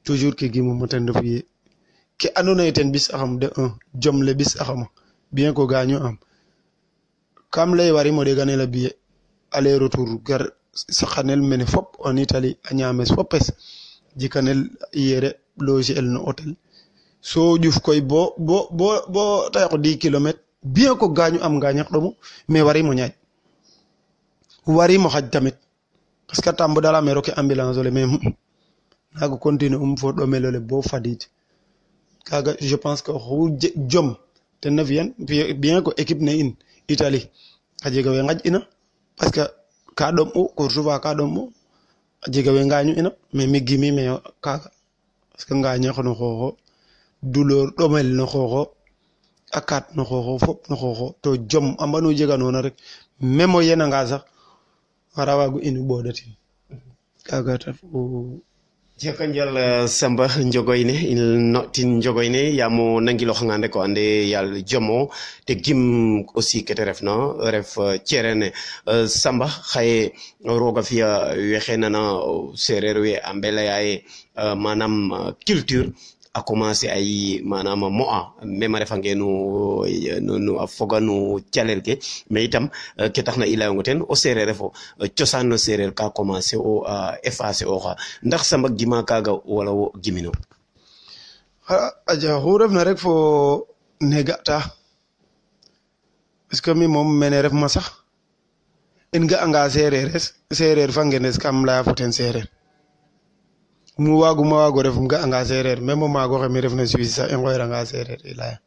toujours ke gimuma ten refu ye ke andoona yee ten ɓis axam de 1 jom le ɓis axama bien que gaaño am kam lay warim o ɗeganel a billet aller retour gar saqanel mene fop en Italie a ñaames fopes jikanel yere loger el no hôtel so ƴuf koy bo ta yoq 10 kilomètres bien que gaaño am ngaañax ɗomu mais warimo ñaaƴ warimo xaƴ tamit parce que tambo dala me roke ambulance ole mais naaga continuer fo ɗomel ole bo fadiid kaga je pense que oxu jom ten na fi'an bien que équipe ne in Italie a jega we ngaƴ'ina parce que ka ɗom'u course fa ka ɗom'u a jega we ngaañu'ina mais mi gimimeyo kaaga parce que ngaañox no xooxo douleur ɗomel no xooxo a kaat no xooxo fop no xooxo to jom a mbanu jeganoona rek même o yenanga sax wara waago inu ɓoodatin kaaga taxu Jekonjal Samba Njogoyne il notin Njogoyne yamo nangilo xangande ko ande yal jomo te gim aussi kete refna ref cerene Samba xaye roga fiya wexena na sereer we ambela yaye manam culture a commencé ay manam moa même refange no a foga no calel ke mais itam ke taxna ila ngoten o sereer refo ciosan no sereer ka commencé o effacer o xa ndax Samba gima kaga wala wo gimino aja xu refna rek fo negata parce que mi mom mene ref ma sax en ga anga sereer fa ngenes kam laya fo ten sereer mu waago ref nga anga sereer même maago xe mi ref na Suisse sax i ngoyranga sereer i laya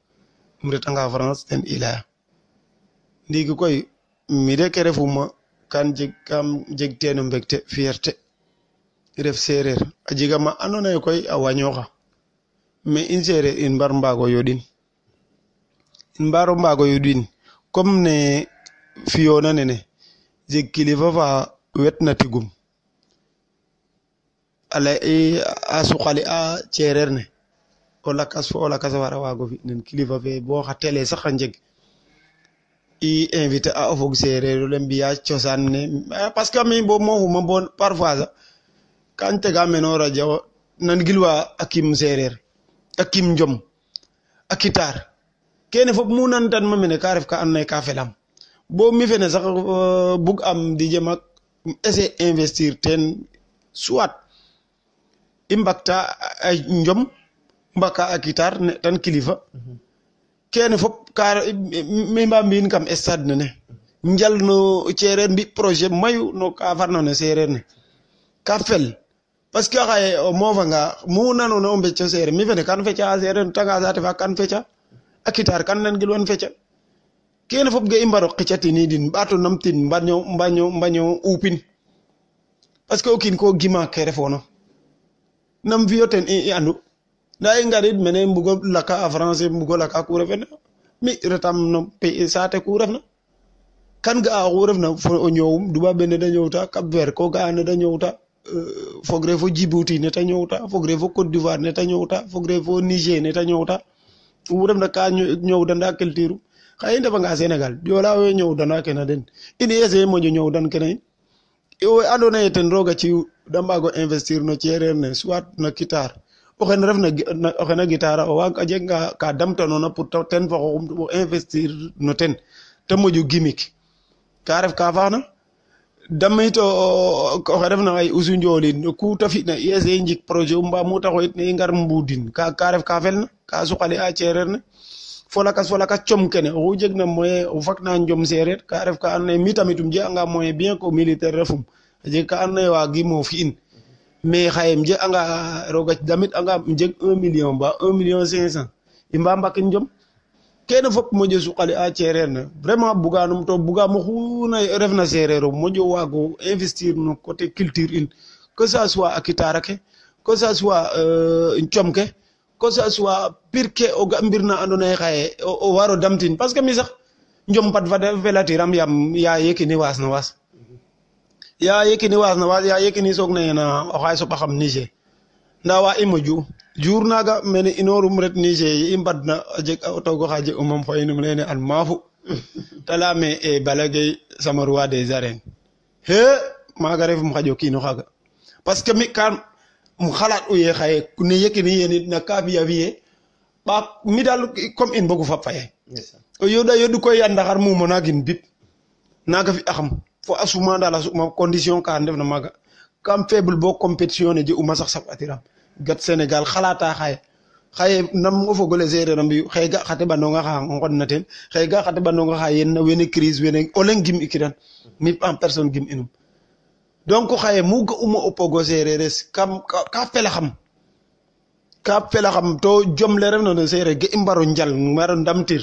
um retanga France ten i laya ndiiki koy mi de ke refuma kam jeg teen o mbégte fierté ref sereer a jega ma andoona yee koy a wañooxa mais in sereer in mbar mbaago yoɗin comme ne fiyoona nene jeg kilifa fa wetna tigum a suqali a cereer ne o lakas fo o lakas wara waago fi nen kilifa fe bo xa télé sax a njeg i invité a o fog sereer ole mbiya cosaan ne parce que mi bo moofuma bo parfois sax kan tega meno radio nan gilwa a kim sereer a kim njom a kitar kene fop mu nantan ma mene ka ref ka andoona yee ka felam bo mi fene sax bug am di jem ak essayer investir ten soit i mbakta a njom mbaka a kitar ne tan kilifa kene fop ka mi mba mbi'in kam stade nene njal no cereer mbi projet mayu no ka farna no sereer ne ka fel parce que xaye o moofanga mu nanoona o mbeco sereer mi fene kan feca a sereer tanga saate fa kan feca a kitar kan nan gilwan feca kene fop ga i mbaro qicatinidin ɓato namtin mbaño upin parce que o kiin ko gima ke refoona nam fiyo ten i andu nda i ngarid mene mbugo laka a français mbugo laka ku refena mi retam no pays saate ku refna kan ga a xu refna fo o ñoowum duba bene da ñoowta Cap Vert ko ga ne da ñoowta fogre fo Djibouti ne ta ñoowta fogre fo Côte d'Ivoire ne ta ñoowta fogre fo Niger ne ta ñoowta wu refna ka ñoowdanda culture xaye i ndefanga Sénégal Joola we ñoowdana kena den ini essayer moƴo ñoowdan kene in we andoona yee ten roog a ci'u da mbaag o investir no cereer ne soit na kitar oxene refna oxena gitara o waag a jeganga ka damtanoona pour ten fo xooxum o investir no ten te moƴo gimmick ka ref ka faaxna damit oxe refna ay Youssou Ndiolin ku ta fi'na i essayer njik projet mba mu ta xoyitna i ngar mbudin ka ref ka felna ka suqali a cereer ne fo lakas com kene oxu jegna moyen o fakna njom sereer ka ref ka andoona yee mi tamit um jeganga moyen bien que militaire refum a jeg ka andoona yee waagiim o fi'in mais xaye im jeganga roog a damit anga um jeg 1 million mba 1,500,000 i mba mbakin njom kene fop moƴo suqali a cereer ne vraiment buganum to bugaam oxu refna sereer o moƴo waago investir no côté culture in que ça soit a kitara ke que ça soit com ke que ça soit pir ke o ga mbir na andoona yee xaye o waro damtin parce que mi sax njom pat fa felatiram yaam Ya Yekini waas na waas Ya Yekini soog na yena o xaye soɓaxam Niger nda wa i moƴu jour naga mene inorum ret Niger i mbadna a jeg a otogo xa jeg umam xoyinum lene an maafu ta leyame Balla Gaye sama roi des arènes maaga refum xaƴo kiino xaaga parce que mi kam um xalaat u ye xaye ne Yekini yenit na ka fi'a fi'e ɓaak mi daal comme in mbogu fap faye o yoɗu koy a ndaxar mumo nagin bip naga fi'axam fo a suma dal a suma condition ka ndefna maaga kam faible bo compétition ne je'uma sax saɓatiram gat Sénégal xalata xaye nam o fogole sereer a mbiyu xaye ga xa teɓandong axa nqodna ten xaye ga xa teɓandong axa yenna wene crise wene o leŋ gim ikiran mi en personne gim inum donc xaye mu ga'uma o pogo sereeres ka felaxam to jom le refna no sereer ge i mbaro njal mbaro ndamtir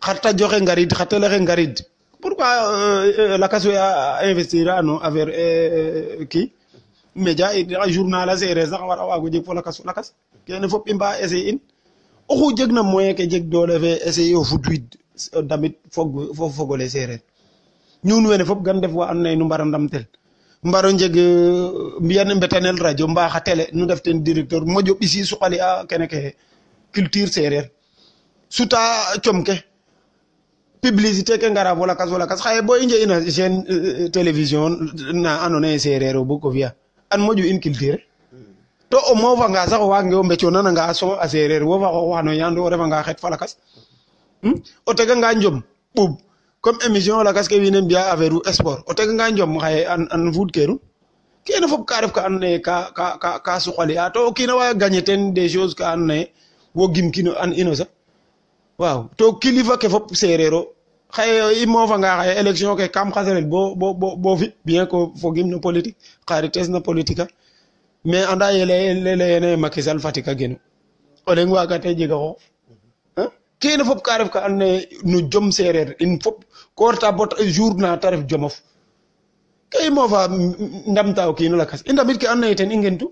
xa tajo xe ngarid xa télé xe ngarid pourquoi lakas we a investir a no affaire ki média a journal a sereer sax wara waago jeg fo lakas kene fop i mba essayer in oxu jegna moyen ke jeg doole fe essayer o futwid damit fo fogole sereer nuun wene fop gan ndef wa andoona yee nu mbara ndamtel mbaro njeg mbiyan mbetanel radio mbaxa télé nu ndef ten directeur moƴo ɓisi suqali a kene ke culture sereer suta com ke publicité ke ngara fo lakas xaye bo i njeg'ina chaîne télévision na andoona yee seereer o bug ko fi'a an moƴu in culture to o moofanga sax o waagange o mbecc o nananga son a seereer wo fa xooxof xano ñaandu o refanga xet fa lakas o teganga njom ɓuuɓ comme émission lakas ke wiin we mbi'a affaire u sport o teganga njom xaye an fuudkeeru kene fop ka ref ka andoona yee ka suqali'a to o kiin a waa gagner ten des choses ka andoona yee wo gimkino an ino sax waaw to kilifa ke fop seereer o xaye i moofanga xaye élection ke kam xasalel bo fi bien que fogim no politique xarites na politique a mais anda ye leyene Macky Sall Fatick a genu o leŋ waaga te jega xoox kene fop ka ref ka andoona yee no jom seereer in fop ko reta bo jour na ta ref jomof ke i moofa ndamta o kiino lakas i ndamit ke andoona yee ten i ngentu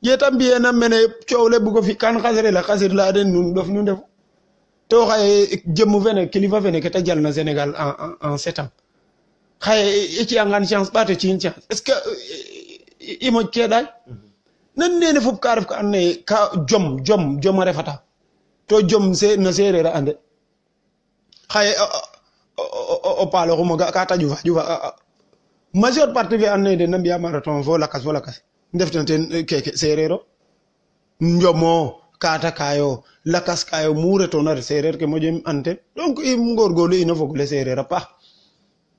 yeta mbi'eena mene coow le bugo fi kan xasrel a xasir la den nun ɗof nu ndefu to xaye jëmm fene kilifa fene ke ta jalna Sénégal en 7 ans xaye i ci'angan chance ɓaato ci'in chance est ce que i moƴ ke ɗaay nan nene fop ka ref ka andoona yee ka jom a refata to jom no seereer a ande xaye o paaloxum o ga ka ta ƴufa majeure partie fe andoona yee den na mbi'a marathon fo lakas ndef na ten keke seereer o njomo kaata kayo lakas kayo mu retoona ret seereer ke moƴo ante donc i ngorgorlu ino fogole seereer a paax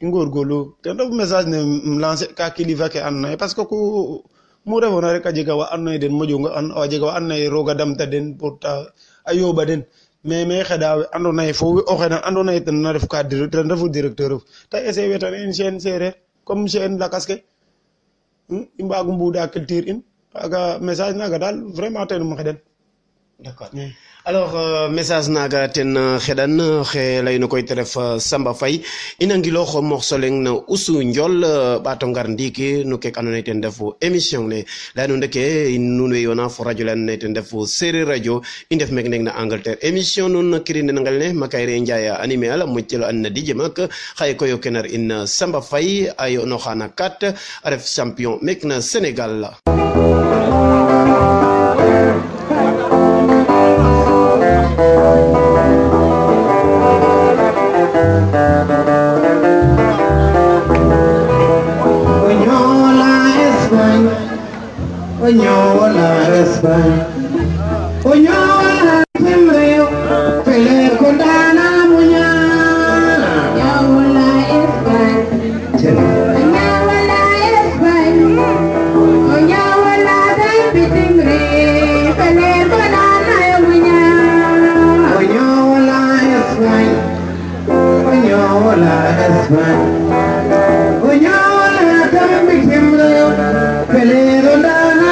i ngorgorlu ten ref message ne lancer ka kilifa ke andoona yee parce que ku mu refoona rek a jega wa andoona yee den moƴonga a jega wa andoona yee roog a damta den pour a yooɓa den mais xeɗa we andoona yee fo o xene andoona yee ten na ref ka ten refu directeur of ta essayer wetan in chaîne seereer comme chaîne lakas ke i mbagu mbuuɗa culture in kaga message naga daal vraiment tenum xeɗen d'accord alors message naga ten xeɗan xe leyno koy te ref Samba Faye i nangiloox morceau leng na Usu Ndiol ɓaato ngar ndiiki no kek andoona yee ten refu émission ne leyano ndeke nuun we yoona fo radio le andoona yee ten refu Seereer radio i ndef meek neng na Angleterre émission nuun kirinen ngel ne Makayre Ndiaye a animé al moƴtelo an na Didier Mack xaye koy o kenar in Samba Faye a yo'nooxa na 4 a ref champion meek na Sénégal Oñola España, Oñola Timreo, Pele Condana Muña, Oñola España, Oñola España, Oñola David Timre, Pele Condana Muña, Oñola España, Oñola España, Oñola David Timre, Pele Condana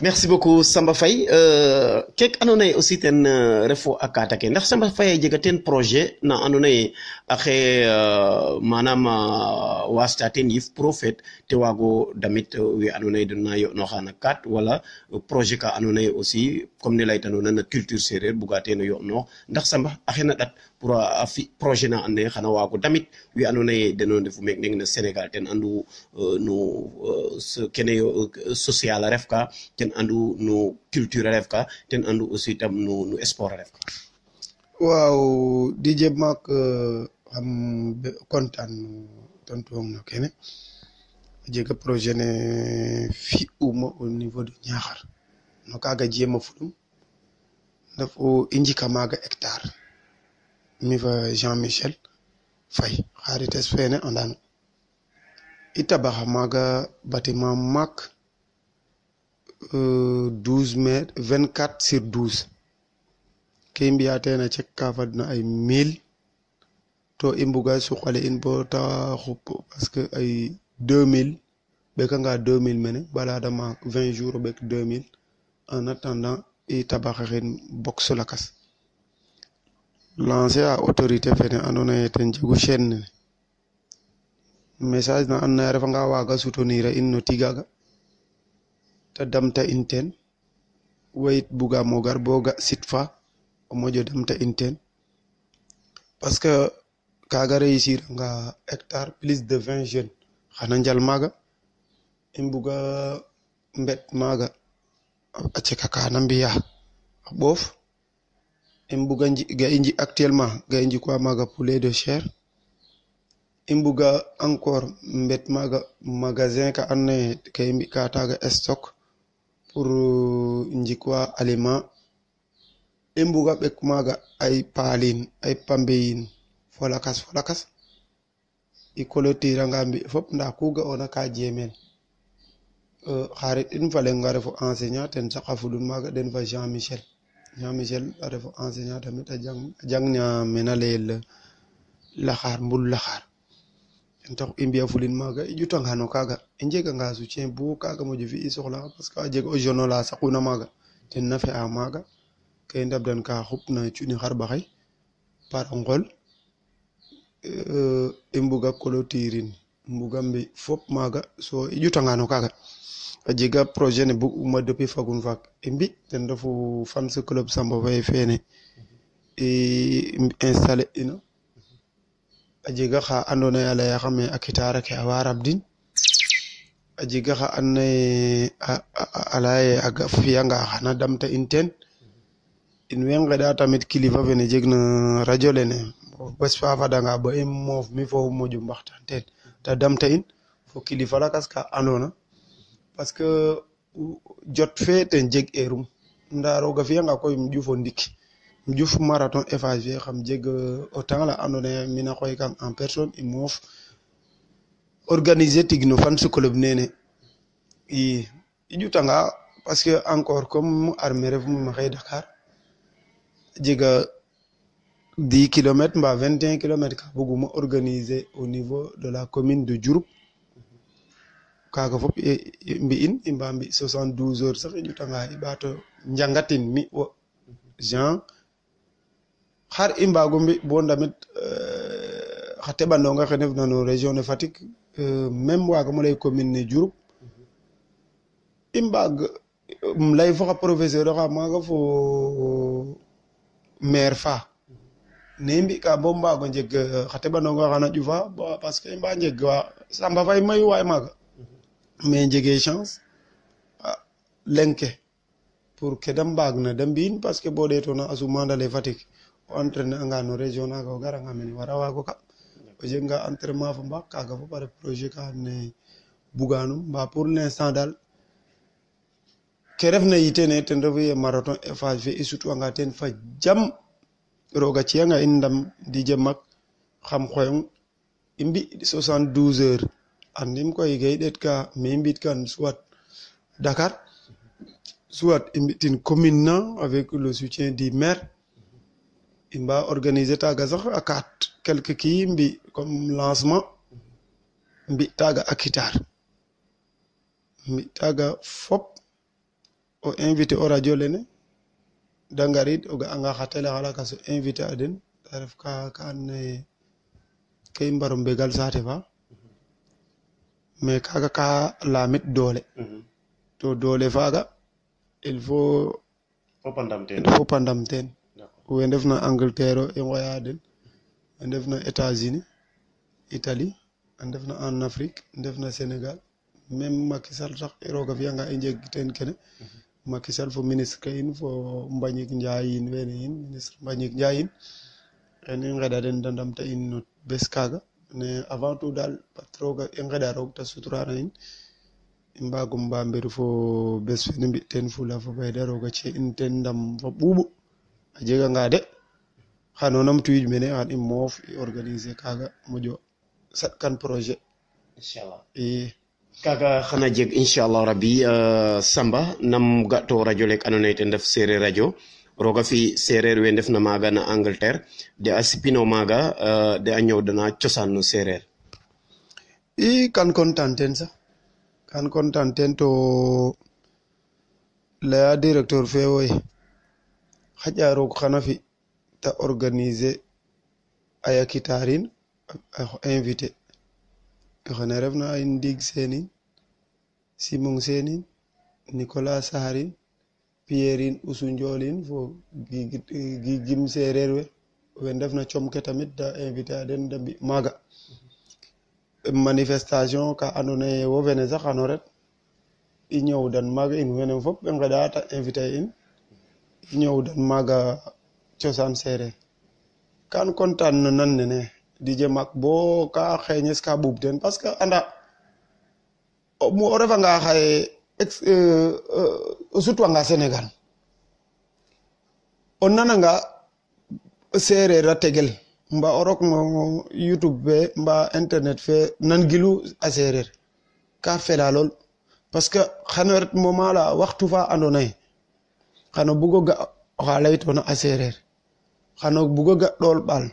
merci beaucoup Samba Faye kek andoona yee aussi ten refu a kaate ke ndax Samba Faye a jega ten projet na andoona yee axe manam waastaa ten yiif pour o feet te waag o damit we andoona yee den na yo'nooxaa na kaat wala projet ka andoona yee aussi comme ne laytanoona na culture seereer buga teen o yo'noox ndax Samba axe na ƭat pour a fi projet na andoona yee xan a waag o damit we andoona yee den o ndefu meek na Sénégal ten andu no kene yo social a ref ka ten andu no culture a ref ka ten andu aussi tam no sport a ref ka. waaw DJ Mac xam kontaan tontuwam no kene a jega projet ne fi'uma au niveau de Niakhar no kaaga jeema fulum ndef i njika maaga hectare mi fa Jean-Michel Faye xarites fene andan i tabaxa maaga bâtiment maak 12 mètres 24 sur 12 ke i mbi'a teen a cek ka fadna ay 1000 to i mbuga suqale in bo ta xup parce que ay 2000 ɓekanga 2000 mene bala da maak 20 jours o ɓek 2000 en attendant i tabaxaxin box lakas lancer a autorité fene andoona yee ten jegu chaîne nene message na andoona yee a refanga waaga soutenir a in no tigaga ta damta in teen wayit bugaam o gar bo ga sit fa o moƴo damta in teen parce que kaaga réussir anga hectare plus de 20 jeunes xana njal maaga i mbuga mbet maaga a ceka kaana mbi'a a ɓoof i mbuga ga i actuellement ga i njikwa maaga poulet de chair i mbuga encore mbet maaga magasin ka andoona yee ke i mbi'ka taaga stock pour njikwa aliment i mbuga ɓek maaga ay paalin ay pambeyin fo lakas i clôture anga mbi fop ndaa ku ga'oona ka jeemel xarit in fa leŋ a refu enseignant ten saqa fulun maaga den fa Jean-Michel a refu enseignant tamit a jangna mena layel laxaar mbul laxaar ten tax i mbi'a fulin maaga i ƴutanga no kaaga i njeganga soutien bo kaaga moƴo fi i soxla parce que a jeg o jeune ola saquna maaga ten na fi'a maaga ke i ndabdan ka xupna cunni xarɓaxay par ngol i mbuga clôture in mbuga mbi fop maaga so i ƴutanga no kaaga a jega projet ne bug'uma depuis fagun faak i mbi ten refu fans club Samba Faye fene i installer ino a jega xa andoona yee a layaxame a kitaara ke a wa rabdin a jega xa andoona yee a laya yee a fiyanga xana damta in teen in way nqeɗa tamit kilifa fene jegna radio lene bes fa fadanga bo i moof mi fo moƴo mbaxtaan teen ta damta in fo kilifa lakas ka andoona parce que jot fe ten jeg erum ndaa roog a fiyanga koy um ƴuf o ndik um ƴuf marathon Eiffage fe xam jeg o temps la andoona yee mina xooykang en personne i moof organiser tig no fans club nene i ƴutanga parce que encore comme armée refum maxey Dakar jega 10 kilomètres mbaa 21 kilomètres ka buguma organiser au niveau de la commune de Diouroup kaaga fop i mbi'in i mbaa mbi 72 heures sax i ƴutanga i ɓaato njangatin mi wo Jean xar i mbaago mbi bo ndamit xa teɓandong axe ndefna no région de Fatick même waagamo lay commune ne Diouroup i mbaag lay fo xa professeur oxa maaga fo maire fa ne i mbi'ka bo mbaago njeg xa teɓandong axana ƴufa parce que i mbaa njeg wa Samba Faye mayu waay maaga mais njegee chance leŋ ke pour ke da mbaagna da mbi'in parce que bo ɗeetoona a sumandale Fatick o entraîner anga no région naaga o garanga mene wara waago kaɓ o jeganga entraînement fo mbaag kaaga fop a ref projet ka andoona yee buganum mbaa pour l'instant daal ke refna yite ne ten refu ye marathon Eiffage fe i sutwanga ten fa jam roog a ci'anga in ndam DJ Mac xam xoyong i mbi 72 heures andim koy ge i ɗeetka me i mbi'itkan soit Dakar soit i mbi'tin commune na avec le soutien du maire i mba organiser taaga sax a kaat quelque kii mbi comme lancement mbi taaga a kitar mbi taaga fop o invité o radio lene da ngarid o ga'anga xa télé xa lakas o invité a den ta ref ka andoona yee ke i mbaro mbegal saate fa mais kaaga ka laamit doole to doole faaga il faut fop a ndam teen we ndefna Angleterre o i nqoya den we ndefna États-Unis Italie a ndefna en Afrique ndefna Sénégal même Macky Sall sax roog a fi'anga i njeg teen kene Macky Sall fo ministre ke in fo Mbagnick Ndiaye in wene in ministre Mbagnick Ndiaye in xen i nqeɗa den de ndamta in no bes kaaga mais avant tout daal roog i nqeɗa roog ta suturana in i mbago mbamberu fo bes fene mbi teen fula fo fayda roog a ci in teen ndam fa ɓuuɓu a jeganga de xano numtuwiid mene xan i moof i organiser kaaga moƴo saɗkan projet inchallah i kaga xana jeg inchallah rabbi Samba nam ga to radio lek andoona yee ten ref Seereer radio roga fi seereer we ndefna maaga na Angleterre de a sipino maaga de a ñoowdana cosaan no seereer i kan content ten sax kan content ten to laya directeur fe woy xaƴa roog xana fi ta organiser a yakitaarin a invité xene refna in Ndiig Seenin Simong Seenin Nicolas Saharin Pierre in Usu Njoolin fo gigim seereer we ndefna com ke tamit da invité a den da mbi maaga manifestation ka andoona yee wo fene sax xano ret i ñoowdan maaga in wene fop i nqeɗa ta invité in i ñoowdan maaga cosaan seereer kan content no nan nene DJ Mac bo ka xeñes ka ɓuuɓ ten parce que anda o refanga xaye o sutwanga Sénégal o nananga seereer a tegel mba o rok no YouTube fe mba internet fe nangilu a seereer ka fela lool parce que xano ret moment la waxtu fa andoona yee xano bugo ga oxa laytoona a seereer xano bugo ga ɗool ɓaal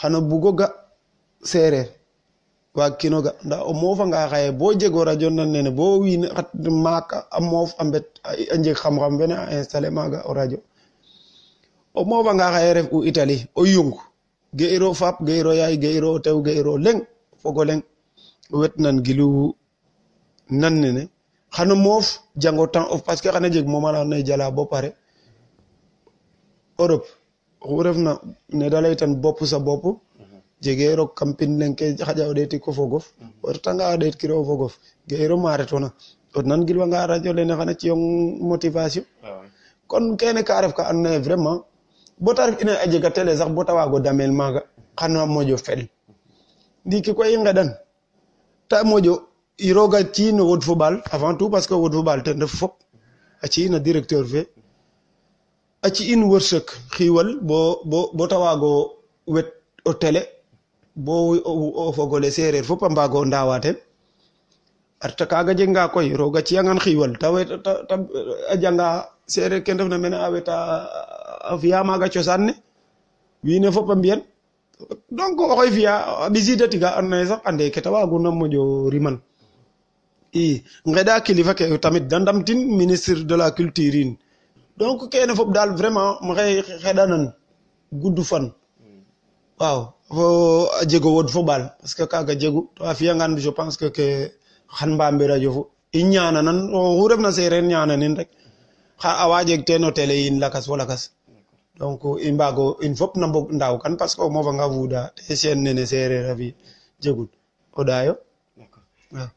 xano bugo ga seereer waagkino ga ndaa o moofanga xaye bo jego radio nan nene bo wiin xat maak a moof a mbet a njeg xam-xam fene a installer maaga o radio o moofanga xaye ref u Italie o yung ga'iro faap ga'iro yaay ga'iro tew ga'iro leŋ fog o leŋ o wet nan gilu nan nene xano moof jango temps of parce que xana jeg moment la andoona yee jala bo pare Europe oxu refna ne da laytan bopp sa bopp jege roog kam pin leŋ ke xaƴa o ɗeeti ko fogof o retanga a ɗeetkiro o fogof ga'iro ma retona o nangilwanga radio lene xana ciyong motivation kon kene ka ref ka andoona yee vraiment bo ta ref ina a jega télé sax bo ta waago damel maaga xana moƴo fel ndiiki koy i nqeɗan ta moƴo i rooga ci'in o wod fo ɓaal avant tout parce que o wod fo ɓaal ten ref fop a ci'in a directeur fe a ci'in wërsëg xiiwal bo ta waago wet o télé bo o fogole seereer fop a mbaago ndaawa ten arta kaaga jeganga koy roog a ci'angan xiiwal ta a janga seereer ke ndefna mene a weta a fi'a maaga cosaan ne wiin we fop a mbi'an donc oxey fi'a a ɓisiida tiga andoona yee sax ande ke ta waaguna moƴo riman i nqeɗa kilifa ke tamit da ndamtin ministre de la culture in donc kene fop daal vraiment maxey xeɗanan gudd fan waaw fo a jego wod fo ɓaal parce que kaaga jegu to a fi'angan je pense que xan mbambe radio fu i ñaananan oxu refna seereer ñaananin rek xa a wa jeg teen o télé yin lakas fo lakas donc i mbaago in fop na mbog ndaaw kan parce que o moofanga fuuda te chaîne nene seereer a fi jegun o ɗaayo waaw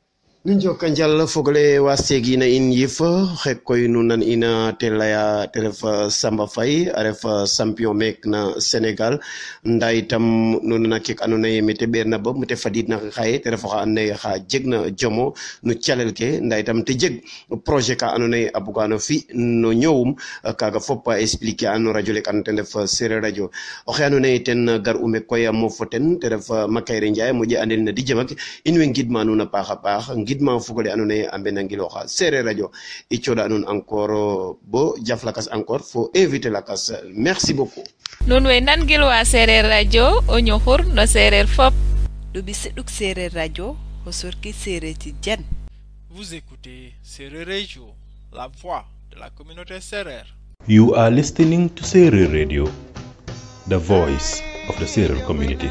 nu njoka njal fogole wa segina in yif xek koy nu nan ina te leya te ref Samba Faye a ref champion meek na Sénégal nda itam nu nana kek andoona yee mete ɓeerna bo mete fadiidna xaye te ref oxa andoona yee xa jegna jomo no calel ke nda itam te jeg projet ka andoona yee a bugaan o fi no ñoowum kaaga fop a expliquer a no radio le kan ten ref Seereer radio oxe andoona yee ten gar'u me koy a moof fo ten te ref Makayre Ndiaye moƴe andel na Didier Mack in way ngidma nuun a paax a paax ngidma fogole andoona yee a mbenangilooxa Seereer radio i cooɗa nuun encore bo jaf lakas encore fo invité lakas merci beaucoup nun way nangilwa Seereer radio o ñuxur no seereer fop ɗo ɓiseɗuk Seereer radio o sorki seereer ti jen. Vous écoutez Seereer radio, la voix de la communauté Serer. You are listening to Serer Radio, the voice of the Serer community.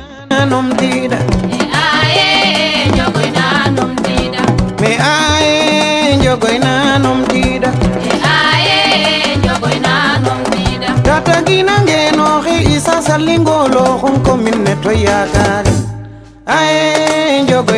Tata ginange no isa salingolo hon komine to yakari ae jogo